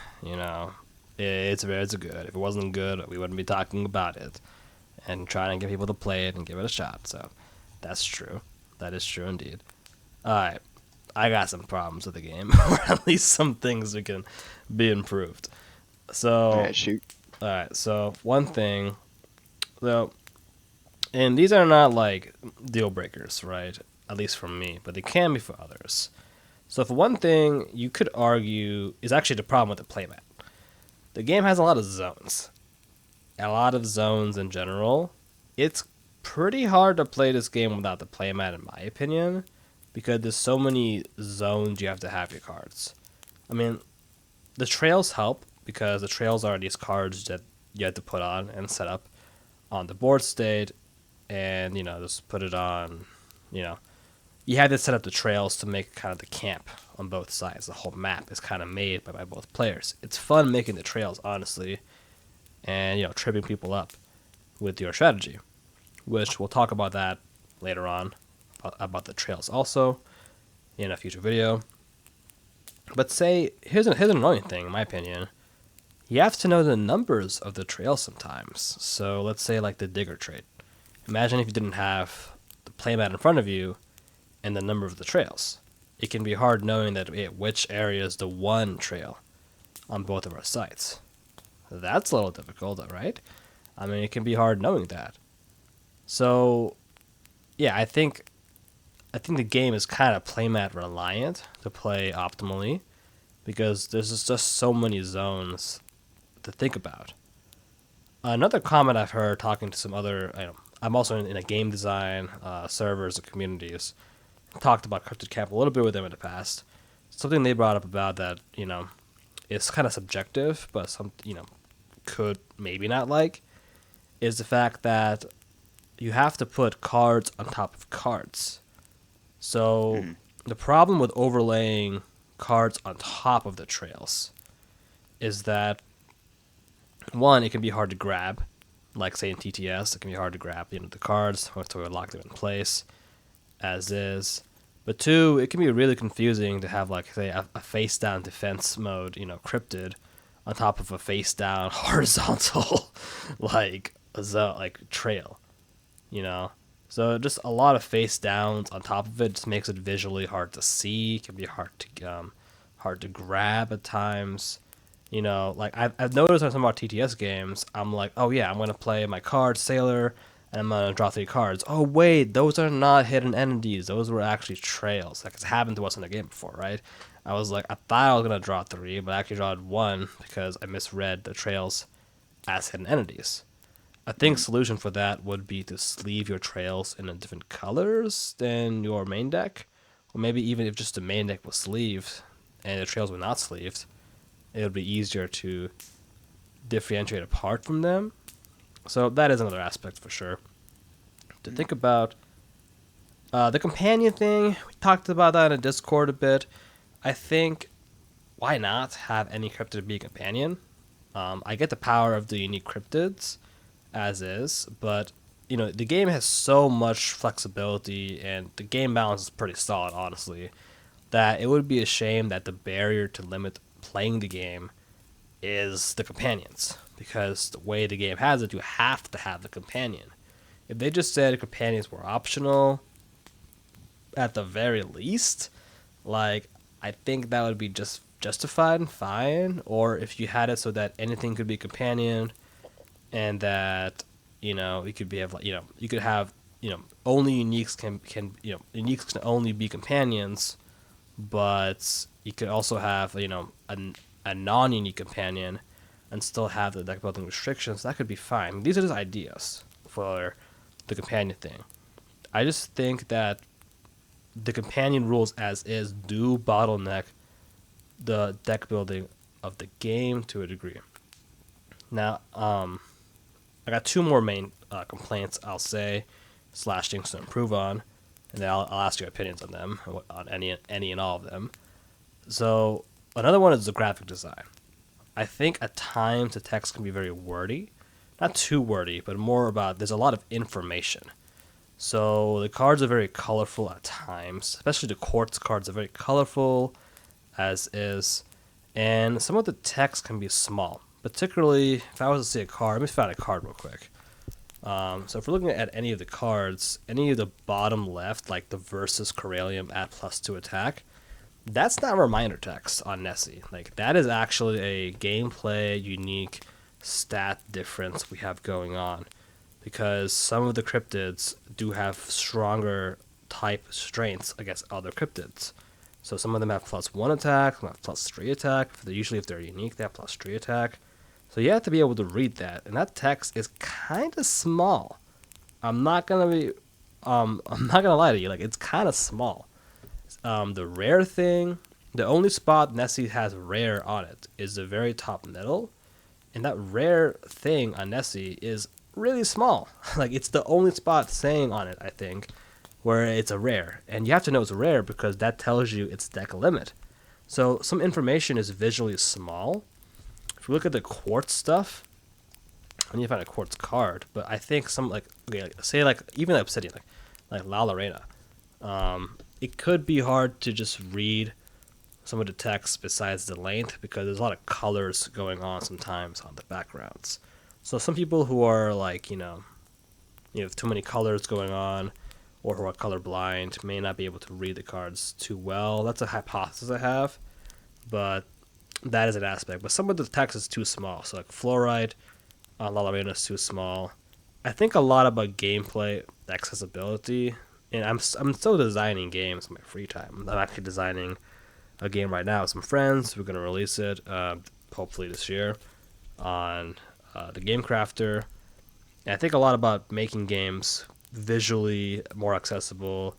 It's good. If it wasn't good, we wouldn't be talking about it and trying to get people to play it and give it a shot. So that's true. That is true indeed. All right. I got some problems with the game, or at least some things that can be improved. So,
all right, shoot.
All right. So one thing, and these are not like deal breakers, right? At least for me, but they can be for others. So for one thing, you could argue is actually the problem with the playmat. The game has a lot of zones. A lot of zones in general. It's pretty hard to play this game without the playmat, in my opinion, because there's so many zones you have to have your cards. I mean, the trails help, because the trails are these cards that you have to put on and set up on the board state, and just put it on. You had to set up the trails to make kind of the camp on both sides. The whole map is kind of made by both players. It's fun making the trails, honestly, and tripping people up with your strategy, which we'll talk about that later on, about the trails also in a future video. But here's an annoying thing, in my opinion. You have to know the numbers of the trails sometimes. So let's say like the digger trait. Imagine if you didn't have the playmat in front of you and the number of the trails. It can be hard knowing that which area is the one trail on both of our sites. That's a little difficult, right? I mean, it can be hard knowing that. So, yeah, I think the game is kind of playmat reliant to play optimally, because there's just so many zones to think about. Another comment I've heard talking to some other, I'm also in a game design servers and communities. Talked about Cryptid Camp a little bit with them in the past. Something they brought up about that, is kind of subjective, but could maybe not like, is the fact that you have to put cards on top of cards. So the problem with overlaying cards on top of the trails is that, one, it can be hard to grab. Like, say, in TTS, it can be hard to grab the cards, have to lock them in place as is. But two, it can be really confusing to have, like, say, a face-down defense mode, cryptid, on top of a face-down horizontal, trail, So just a lot of face-downs on top of it just makes it visually hard to see. It can be hard to grab at times. I've noticed on some of our TTS games, I'm like, oh yeah, I'm going to play my card, Sailor, and I'm going to draw 3 cards. Oh wait, those are not hidden entities. Those were actually trails. Like, it's happened to us in the game before, right? I was like, I thought I was going to draw 3, but I actually drew 1 because I misread the trails as hidden entities. I think solution for that would be to sleeve your trails in different colors than your main deck. Or maybe even if just the main deck was sleeved and the trails were not sleeved, it would be easier to differentiate apart from them. So that is another aspect for sure to think about. The companion thing, we talked about that in Discord a bit. I think, why not have any cryptid be a companion? I get the power of the unique cryptids as is, but the game has so much flexibility and the game balance is pretty solid, honestly, that it would be a shame that the barrier to limit playing the game is the companions, because the way the game has it, you have to have the companion. If they just said companions were optional, at the very least, I think that would be just justified and fine. Or if you had it so that anything could be companion, and that you could have only uniques can uniques can only be companions, but you could also have a non-unique companion and still have the deck building restrictions. That could be fine. These are just ideas for the companion thing. I just think that the companion rules as is do bottleneck the deck building of the game to a degree. Now, I got 2 more main complaints I'll say / things to improve on, and then I'll ask your opinions on them, on any and all of them. So another one is the graphic design. I think at times the text can be very wordy, not too wordy, but more about there's a lot of information. So the cards are very colorful at times, especially the quartz cards are very colorful, as is, and some of the text can be small. Particularly, if I was to see a card, let me find a card real quick. So if we're looking at any of the cards, any of the bottom left, like the Versus Corellium at +2 attack, that's not reminder text on Nessie. That is actually a gameplay unique stat difference we have going on, because some of the cryptids do have stronger type strengths against other cryptids. So some of them have +1 attack, some have +3 attack. Usually if they're unique, they have +3 attack. So you have to be able to read that, and that text is kind of small. I'm not gonna lie to you, it's kind of small. The rare thing, the only spot Nessie has rare on it is the very top middle, and that rare thing on Nessie is really small. Like, it's the only spot saying on it, I think, where it's a rare. And you have to know it's a rare because that tells you its deck limit. So some information is visually small. If you look at the quartz stuff, I need to find a quartz card, but I think some, like, okay, like, say, like, even obsidian, like La Lorena, it could be hard to just read some of the text besides the length because there's a lot of colors going on sometimes on the backgrounds. So some people who are like, too many colors going on or who are colorblind may not be able to read the cards too well. That's a hypothesis I have, but that is an aspect. But some of the text is too small. So like Fluorite on La Lorena is too small. I think a lot about gameplay accessibility, and I'm still designing games in my free time. I'm actually designing a game right now with some friends. We're going to release it hopefully this year on the Game Crafter. And I think a lot about making games visually more accessible,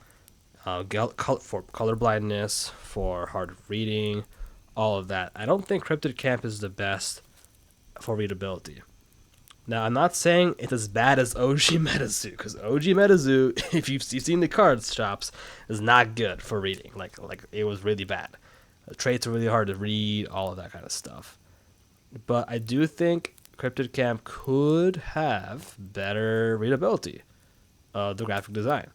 for color blindness, for hard reading, all of that. I don't think Cryptid Camp is the best for readability. Now, I'm not saying it's as bad as OG MetaZoo, because OG MetaZoo, if you've seen the cards shops, is not good for reading. Like it was really bad. The traits are really hard to read, all of that kind of stuff. But I do think Cryptid Camp could have better readability of the graphic design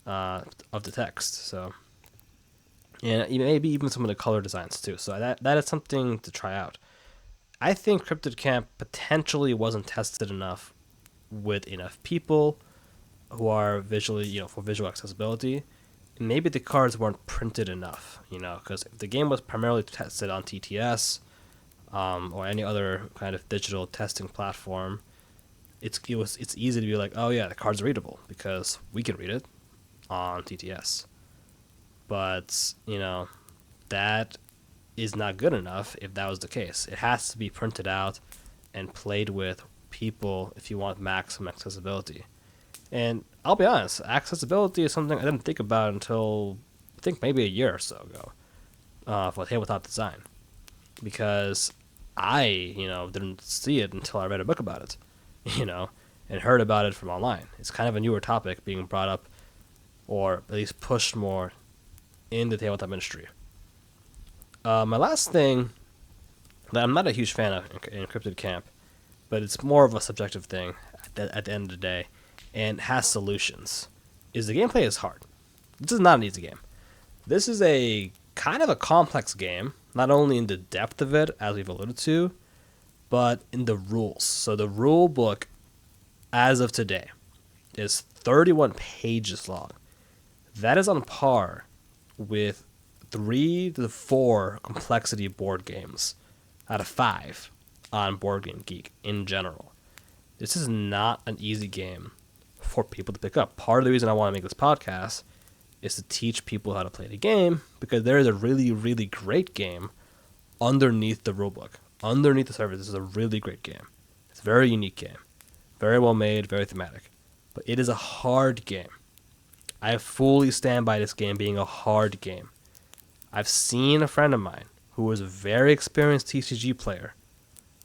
of the text. So, and maybe even some of the color designs too. So that is something to try out. I think Cryptid Camp potentially wasn't tested enough with enough people who are visually, for visual accessibility. Maybe the cards weren't printed enough, because if the game was primarily tested on TTS or any other kind of digital testing platform, it's easy to be like, oh yeah, the card's readable because we can read it on TTS. But, that is not good enough if that was the case. It has to be printed out and played with people if you want maximum accessibility. And I'll be honest, accessibility is something I didn't think about until I think maybe a year or so ago for Tabletop Design. Because I, didn't see it until I read a book about it, and heard about it from online. It's kind of a newer topic being brought up or at least pushed more in the tabletop industry. My last thing that I'm not a huge fan of in Cryptid Camp, but it's more of a subjective thing at the end of the day, and has solutions, is the gameplay is hard. This is not an easy game. This is a kind of a complex game, not only in the depth of it, as we've alluded to, but in the rules. So the rule book, as of today, is 31 pages long. That is on par with 3 to 4 complexity board games out of 5 on Board Game Geek in general. This is not an easy game for people to pick up. Part of the reason I want to make this podcast is to teach people how to play the game, because there is a really, really great game underneath the rulebook. Underneath the surface, this is a really great game. It's a very unique game. Very well made, very thematic. But it is a hard game. I fully stand by this game being a hard game. I've seen a friend of mine who was a very experienced TCG player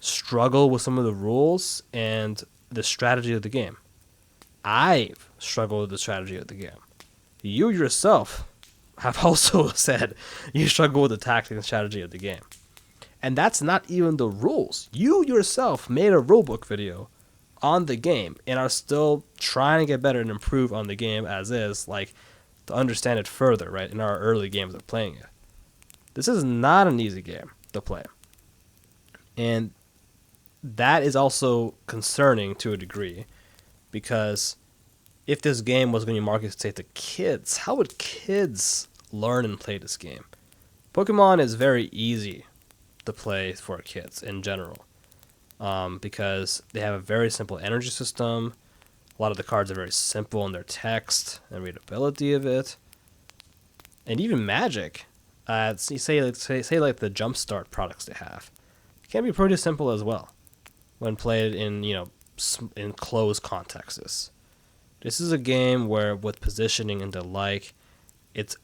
struggle with some of the rules and the strategy of the game. I've struggled with the strategy of the game. You yourself have also said you struggle with the tactics and strategy of the game. And that's not even the rules. You yourself made a rulebook video on the game and are still trying to get better and improve on the game as is, like to understand it further, right, in our early games of playing it. This is not an easy game to play. And that is also concerning to a degree, because if this game was going to be marketed, say, to kids, how would kids learn and play this game? Pokemon is very easy to play for kids in general, because they have a very simple energy system. A lot of the cards are very simple in their text and readability of it. And even Magic, say like the Jumpstart products they have, it can be pretty simple as well when played in in closed contexts. This is a game where, with positioning and the like, it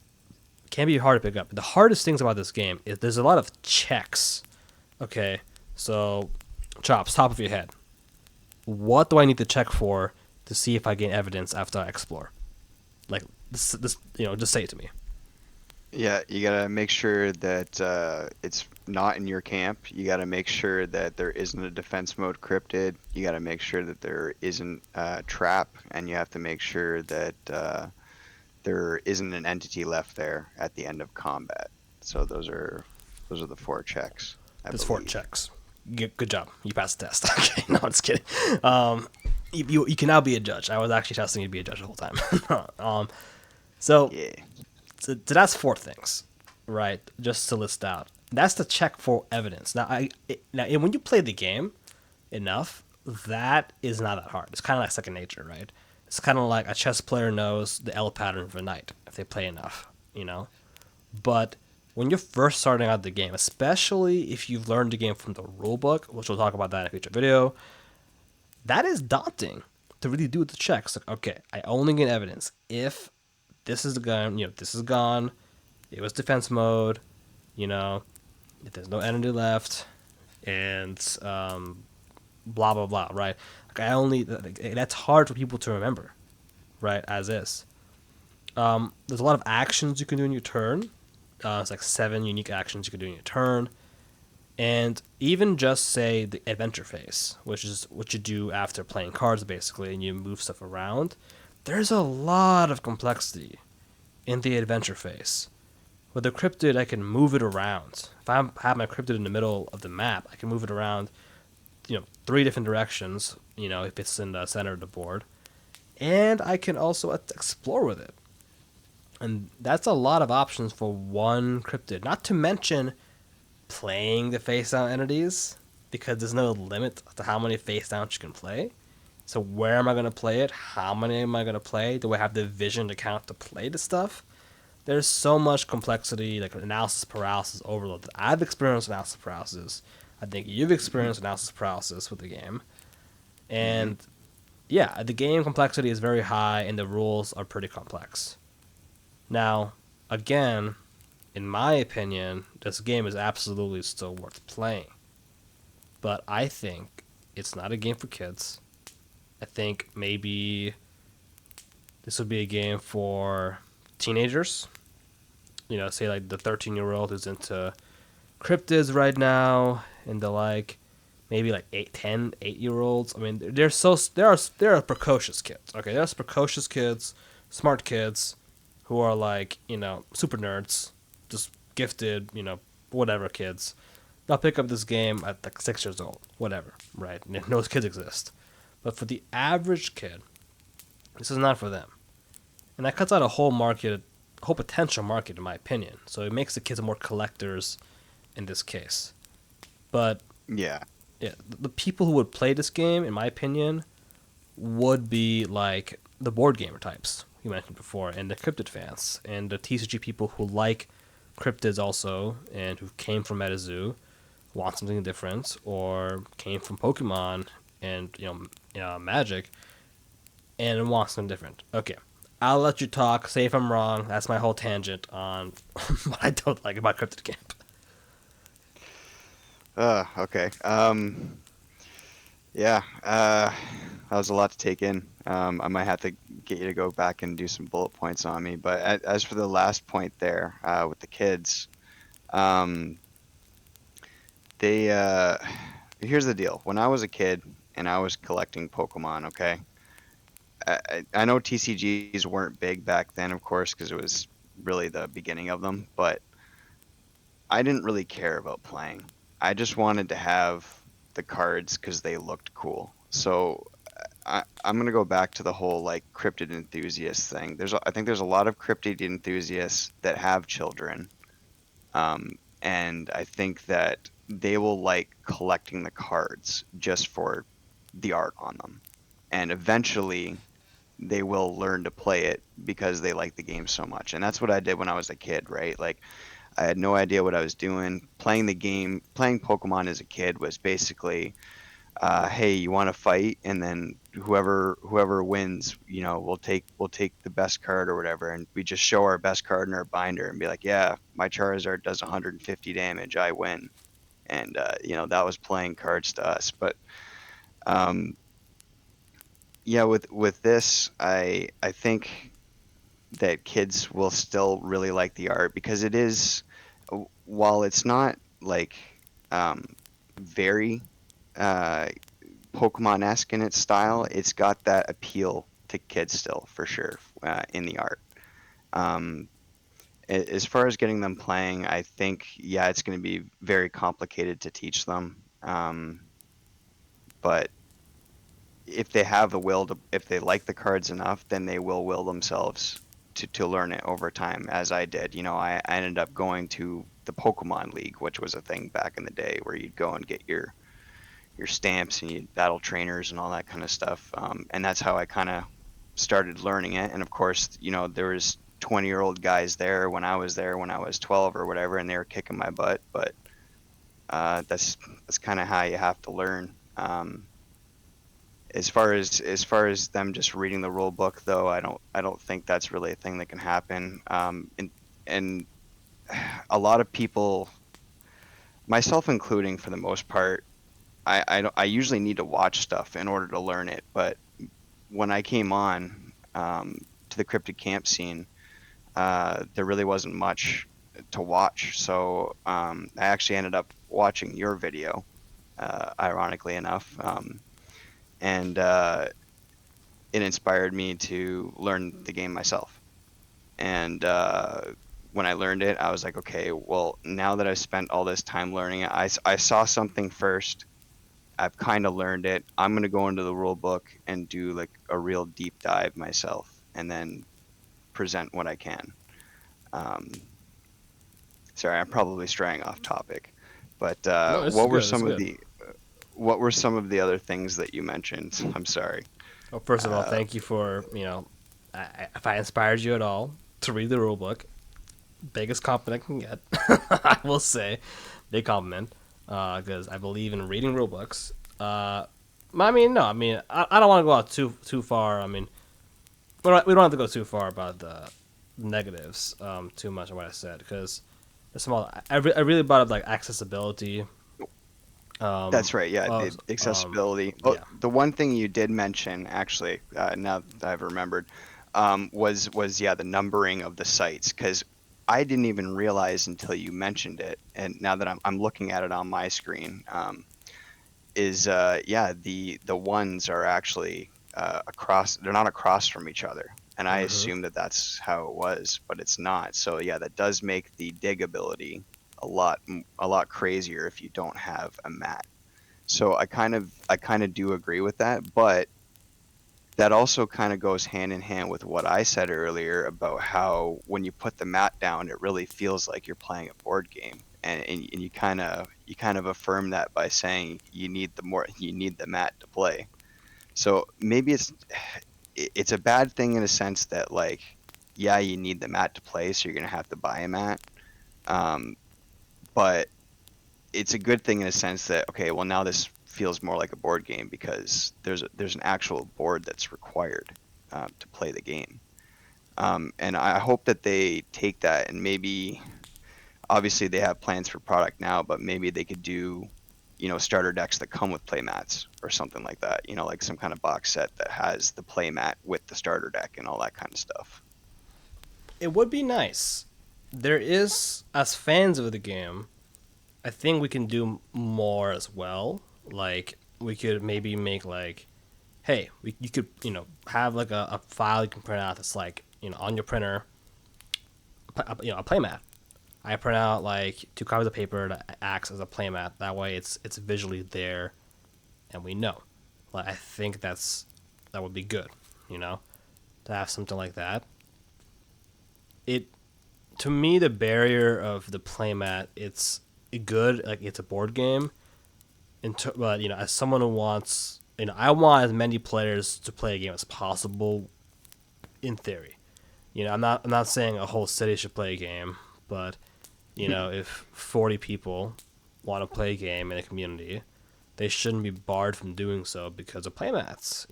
can be hard to pick up. The hardest things about this game is there's a lot of checks. Okay, so Chops, top of your head. what do I need to check for to see if I gain evidence after I explore? Like this, just say it to me.
Yeah, you gotta make sure that it's not in your camp. You gotta make sure that there isn't a defense mode cryptid. You gotta make sure that there isn't a trap, and you have to make sure that there isn't an entity left there at the end of combat. So those are the 4 checks, I
There's 4
believe.
checks. Good job. You passed the test. Okay, no, I'm just kidding. You can now be a judge. I was actually testing you to be a judge the whole time. So,
Yeah.
so that's 4 things, right? Just to list out. That's the check for evidence. Now, when you play the game enough, that is not that hard. It's kind of like second nature, right? It's kind of like a chess player knows the L pattern of a knight if they play enough. But when you're first starting out the game, especially if you've learned the game from the rulebook, which we'll talk about that in a future video, that is daunting to really do the checks. Like, okay, I only get evidence if this is the gun, this is gone, it was defense mode, if there's no enemy left, and blah blah blah, right? That's hard for people to remember, right? As is. There's a lot of actions you can do in your turn. It's like 7 unique actions you can do in your turn. And even just say the adventure phase, which is what you do after playing cards basically, and you move stuff around. There's a lot of complexity in the adventure phase. With the cryptid, I can move it around. If I have my cryptid in the middle of the map, I can move it around, 3 different directions, if it's in the center of the board. And I can also explore with it. And that's a lot of options for one cryptid. Not to mention playing the face down entities, because there's no limit to how many face downs you can play. So where am I going to play it? How many am I going to play? Do I have the vision to count to play the stuff? There's so much complexity, like analysis paralysis overload. I've experienced analysis paralysis. I think you've experienced analysis paralysis with the game.
Mm-hmm.
And yeah, the game complexity is very high and the rules are pretty complex. Now, again, in my opinion, this game is absolutely still worth playing. But I think it's not a game for kids. I think maybe this would be a game for teenagers. Say like the 13-year-old who's into cryptids right now, and maybe like 8-year-olds. I mean, there are precocious kids. Okay, there's precocious kids, smart kids, who are super nerds, just gifted, whatever kids. They'll pick up this game at 6 years old, whatever, right? And those kids exist. But for the average kid, this is not for them. And that cuts out a whole potential market, in my opinion. So it makes the kids more collectors in this case. But
Yeah.
yeah, the people who would play this game, in my opinion, would be like the board gamer types you mentioned before, and the cryptid fans, and the TCG people who like cryptids also, and who came from MetaZoo, want something different, or came from Pokemon and Magic, and want something different. Okay, I'll let you talk. Say if I'm wrong. That's my whole tangent on what I don't like about Cryptid Camp.
Okay. Yeah. That was a lot to take in. I might have to get you to go back and do some bullet points on me. But as for the last point there, with the kids, um, they here's the deal. When I was a kid and I was collecting Pokemon, okay, I know TCGs weren't big back then, of course, because it was really the beginning of them. But I didn't really care about playing. I just wanted to have the cards because they looked cool. So I'm gonna go back to the whole like cryptid enthusiast thing. I think there's a lot of cryptid enthusiasts that have children, and I think that they will like collecting the cards just for the art on them, and eventually they will learn to play it because they like the game so much. And that's what I did when I was a kid, right? Like I had no idea what I was doing. Playing the game, playing Pokemon as a kid was basically, hey, you want to fight, and then whoever wins, we'll take the best card or whatever, and we just show our best card in our binder and be like, yeah, my Charizard does 150 damage, I win, and that was playing cards to us. But um, Yeah, with this, I think that kids will still really like the art because it is, while it's not like um, very uh, Pokemon-esque in its style, it's got that appeal to kids still for sure in the art. Um, as far as getting them playing, I think yeah, it's going to be very complicated to teach them. But if they have the will to, if they like the cards enough, then they will themselves to learn it over time, as I did. You know, I ended up going to the Pokemon League, which was a thing back in the day where you'd go and get your stamps and you battle trainers and all that kind of stuff. And that's how I kind of started learning it. And of course, you know, there was 20-year-old guys there when I was there when I was 12 or whatever, and they were kicking my butt. But that's kind of how you have to learn. As far as them just reading the rule book, though, I don't think that's really a thing that can happen. And a lot of people, myself including, for the most part, I usually need to watch stuff in order to learn it. But when I came on to the Cryptid Camp scene, there really wasn't much to watch. So I actually ended up watching your video, ironically enough, and it inspired me to learn the game myself. And when I learned it, I was like, okay, well, now that I've spent all this time learning it, I saw something first. I've kind of learned it. I'm going to go into the rule book and do like a real deep dive myself and then present what I can. Um, Sorry, I'm probably straying off topic, but
No, this is good. This is good.
what were some of the other things that you mentioned? I'm sorry.
Well, first of all,
Uh,
thank you for if I inspired you at all to read the rule book, biggest compliment I can get. I will say, big compliment, because I believe in reading rule books. I mean, no, I mean, I don't want to go out too far. I mean, we don't have to go too far about the negatives too much of what I said because there's some. I really brought up like accessibility.
that's right. Yeah,
Uh,
the accessibility. Oh,
yeah.
the one thing you did mention, actually, now that I've remembered, was yeah the numbering of the sites because I didn't even realize until you mentioned it, and now that I'm looking at it on my screen, is yeah the ones are actually across. They're not across from each other, and I
Mm-hmm.
assumed that that's how it was, but it's not. So yeah, that does make the dig ability a lot crazier if you don't have a mat. So I kind of do agree with that, but that also kind of goes hand in hand with what I said earlier about how when you put the mat down, it really feels like you're playing a board game. And you kind of affirm that by saying you need the mat to play. So maybe it's a bad thing in a sense that like yeah, you need the mat to play, so you're gonna have to buy a mat. Um, but it's a good thing in a sense that okay, well now this feels more like a board game because there's an actual board that's required to play the game. And I hope that they take that and maybe obviously they have plans for product now, but maybe they could do starter decks that come with playmats or something like that. Like some kind of box set that has the playmat with the starter deck and all that kind of stuff.
It would be nice. There is, as fans of the game, I think we can do more as well. Like we could maybe make like, hey, you could have like a file you can print out that's like on your printer, a playmat. I print out like 2 copies of paper that acts as a playmat. That way, it's visually there, and we know. Like I think that would be good, you know, to have something like that. It To me the barrier of the playmat, it's good, like it's a board game, but as someone who wants, I want as many players to play a game as possible. In theory, I'm not saying a whole city should play a game, but if 40 people want to play a game in a community, they shouldn't be barred from doing so because of playmats.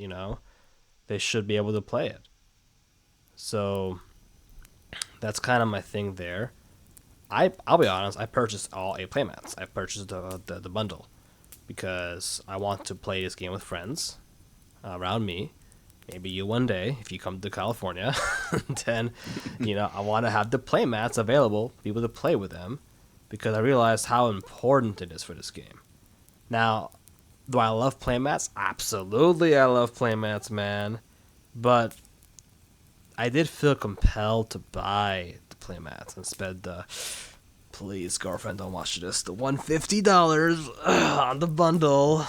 They should be able to play it. So that's kind of my thing there. I'll be honest. I purchased all 8 playmats. I purchased the bundle because I want to play this game with friends around me. maybe you one day, if you come to California, then, I want to have the playmats available, be able to play with them, because I realized how important it is for this game. Now, do I love playmats? Absolutely, I love playmats, man. But I did feel compelled to buy the playmats and spend the, please, girlfriend, don't watch this, the $150 on the bundle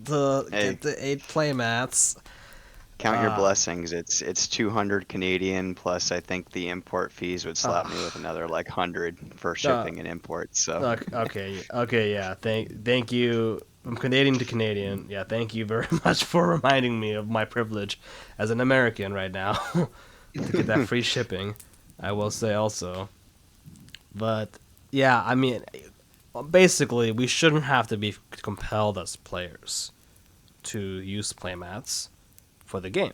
to get the 8 playmats.
Count your blessings. It's 200 Canadian plus I think the import fees would slap me with another like 100 for shipping and imports. So
Okay, yeah. Thank you. From Canadian to Canadian. Yeah, thank you very much for reminding me of my privilege as an American right now to get that free shipping. I will say also. But yeah, I mean, basically, we shouldn't have to be compelled as players to use playmats for the game.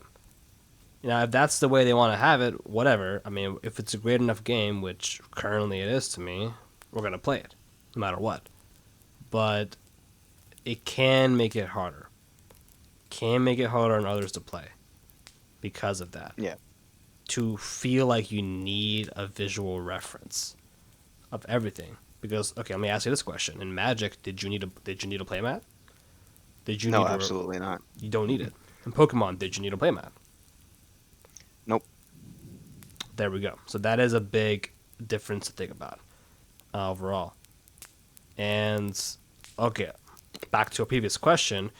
If that's the way they want to have it, whatever. I mean, if it's a great enough game, which currently it is to me, we're going to play it, no matter what. But it can make it harder. Can make it harder on others to play because of that.
Yeah.
To feel like you need a visual reference of everything. Because, okay, let me ask you this question. In Magic, did you need a playmat?
No, absolutely not.
You don't need it. In Pokemon, did you need a playmat?
Nope.
There we go. So that is a big difference to think about overall. And, okay, back to a previous question.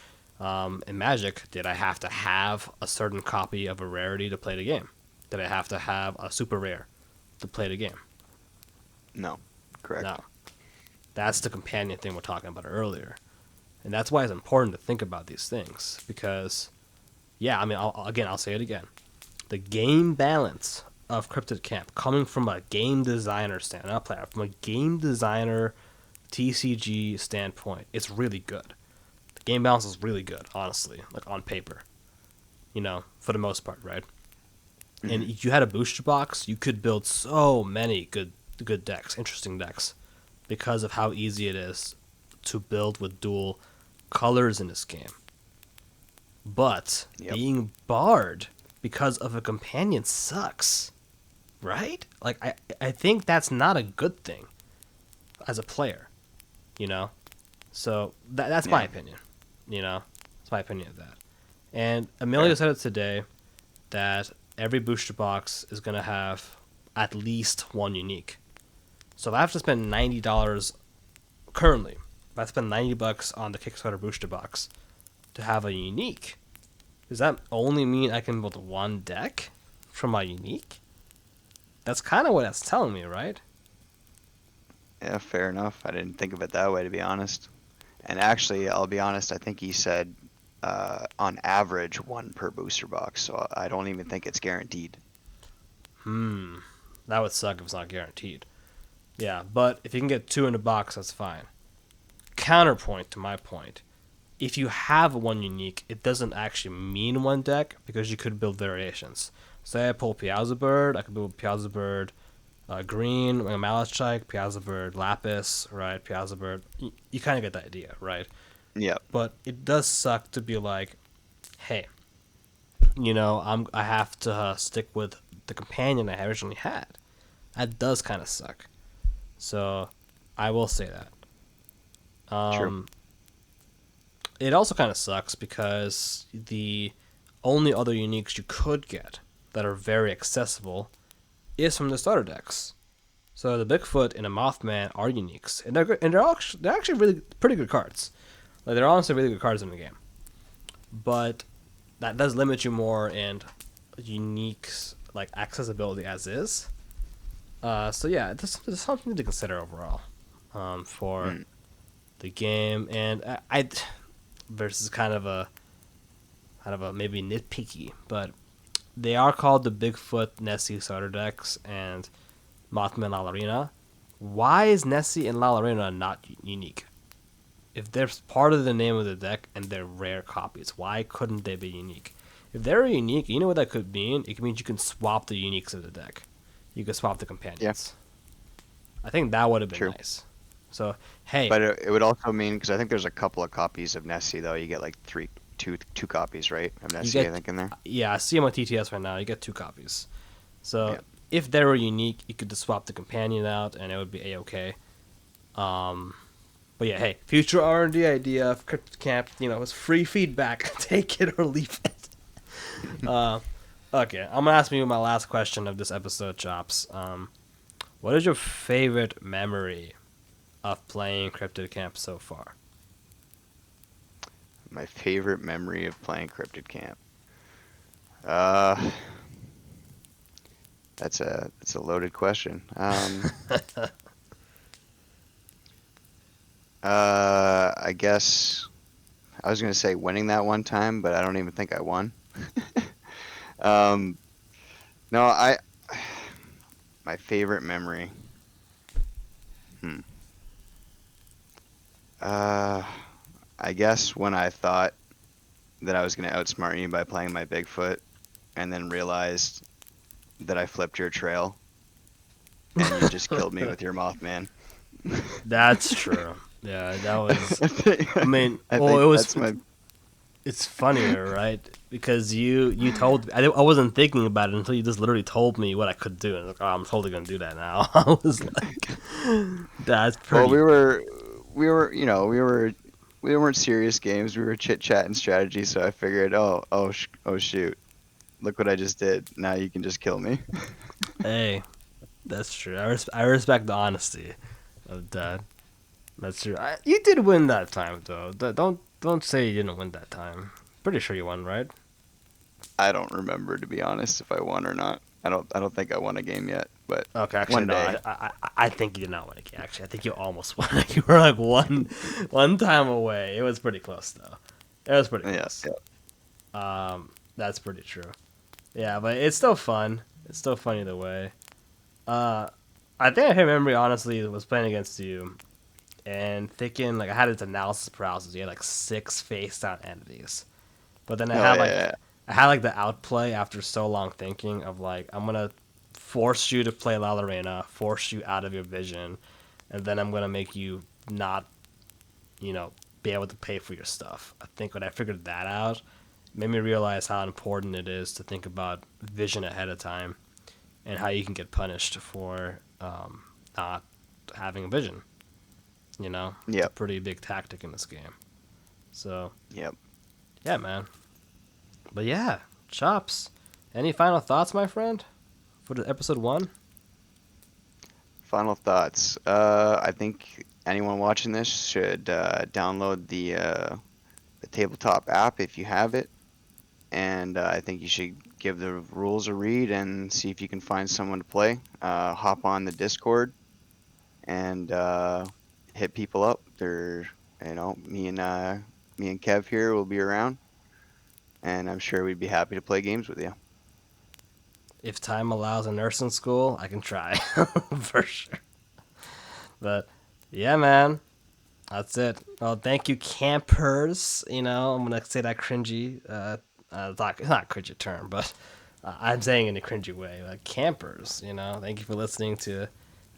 In Magic, did I have to have a certain copy of a rarity to play the game? Did I have to have a super rare to play the game?
No. Correct.
No. That's the companion thing we're talking about earlier. And that's why it's important to think about these things. Because, yeah, I mean, I'll say it again. The game balance of Cryptid Camp, coming from a game designer standpoint, not player, from a game designer TCG standpoint, it's really good. The game balance is really good, honestly, like on paper. For the most part, right? Mm-hmm. And if you had a booster box, you could build so many good decks, interesting decks, because of how easy it is to build with dual colors in this game. But being barred because of a companion sucks, right? Like, I think that's not a good thing as a player, So that's my opinion, It's my opinion of that. And Amelia said it today that every booster box is going to have at least one unique. So if I have to spend $90 currently, if I spend $90 on the Kickstarter booster box to have a unique, does that only mean I can build one deck from my unique? That's kind of what that's telling me, right?
Yeah, fair enough. I didn't think of it that way, to be honest. And actually, I'll be honest, I think he said on average one per booster box, so I don't even think it's guaranteed.
That would suck if it's not guaranteed. Yeah, but if you can get 2 in a box, that's fine. Counterpoint to my point. If you have one unique, it doesn't actually mean one deck because you could build variations. Say I pull Piazza Bird, I could build Piazza Bird green, Malachite, Piazza Bird Lapis, right? Piazza Bird. You kind of get the idea, right?
Yeah.
But it does suck to be like, hey, I have to stick with the companion I originally had. That does kind of suck. So, I will say that.
True.
It also kind of sucks because the only other uniques you could get that are very accessible is from the starter decks. So the Bigfoot and the Mothman are uniques, and they're good, and they're actually really pretty good cards. Like, they're honestly really good cards in the game. But that does limit you more in unique like accessibility as is. So yeah, there's something to consider overall for the game, and I versus kind of a maybe nitpicky, but they are called the Bigfoot Nessie starter decks and Mothman Lallarina. Why is Nessie and Lallarina not unique? If they're part of the name of the deck and they're rare copies, why couldn't they be unique? If they're unique, you know what that could mean? It could mean you can swap the uniques of the deck. You could swap the companions. Yeah. I think that would have been nice. So, hey.
But it would also mean, because I think there's a couple of copies of Nessie, though. You get like two copies, right? I mean, I
You
see, I
get,
think, in there.
yeah, I see them on TTS right now. You get 2 copies. So
Yeah.
if they were unique, you could just swap the companion out, and it would be a-okay. But yeah, hey, future R&D idea of Cryptid Camp. It's free feedback. Take it or leave it. Okay, I'm gonna ask you my last question of this episode, Chops. What is your favorite memory of playing Cryptid Camp so far?
My favorite memory of playing Cryptid Camp. Uh, that's a loaded question. I guess I was gonna say winning that one time, but I don't even think I won. Um, no, my favorite memory. Hmm. Uh, I guess when I thought that I was gonna outsmart you by playing my Bigfoot, and then realized that I flipped your trail, and you just killed me with your Mothman.
That's true. Yeah, that was.
I think,
I mean,
I
well,
think
it was.
that's my.
It's funnier, right? Because you told me. I wasn't thinking about it until you just literally told me what I could do, and I was like, oh, I'm totally gonna do that now. I was like, that's
Well,
pretty.
we weren't serious games. We were chit chat and strategy. So I figured, oh shoot, look what I just did. Now you can just kill me.
Hey, that's true. I respect the honesty of that. That's true. You did win that time, though. Don't say you didn't win that time. Pretty sure you won, right?
I don't remember, to be honest, if I won or not. I don't think I won a game yet, but
Okay, actually
one
no.
day.
I think you did not win a game. Actually, I think you almost won. You were like one time away. It was pretty close though. It was pretty
Yeah,
close.
yeah.
That's pretty true. Yeah, but it's still fun. It's still fun either way. I think I remember honestly was playing against you and thinking like I had this analysis paralysis. You had like 6 face down entities, but then
Oh yeah,
I had like the outplay after so long thinking of like I'm gonna force you to play La Lorena, force you out of your vision, and then I'm gonna make you not, be able to pay for your stuff. I think when I figured that out, it made me realize how important it is to think about vision ahead of time and how you can get punished for not having a vision.
yeah.
It's a pretty big tactic in this game. So,
Yep.
yeah, man. But yeah, Chops. Any final thoughts, my friend, for the episode 1?
Final thoughts. I think anyone watching this should download the tabletop app if you have it, and I think you should give the rules a read and see if you can find someone to play. Hop on the Discord and hit people up. Me and Kev here will be around, and I'm sure we'd be happy to play games with you.
If time allows in nursing school, I can try for sure. But yeah, man, that's it. Well, thank you, campers. I'm gonna say that cringy. It's not a cringy term, but I'm saying it in a cringy way. Like campers. Thank you for listening to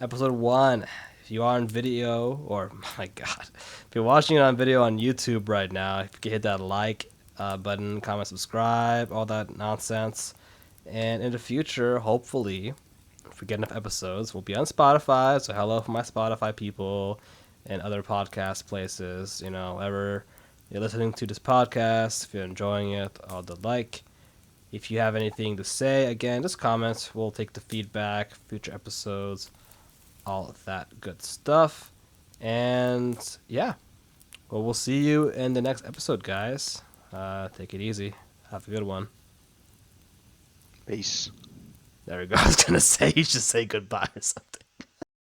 episode 1. If you are on video, or my God, if you're watching it on video on YouTube right now, if you can hit that like button, comment, subscribe, all that nonsense. And in the future, hopefully, if we get enough episodes, we'll be on Spotify. So hello for my Spotify people and other podcast places. Wherever you're listening to this podcast, if you're enjoying it, all the like. If you have anything to say, again, just comments. We'll take the feedback, future episodes, all of that good stuff. And yeah, well, we'll see you in the next episode, guys. Take it easy. Have a good one.
Peace.
There we go. I was going to say you should say goodbye or something.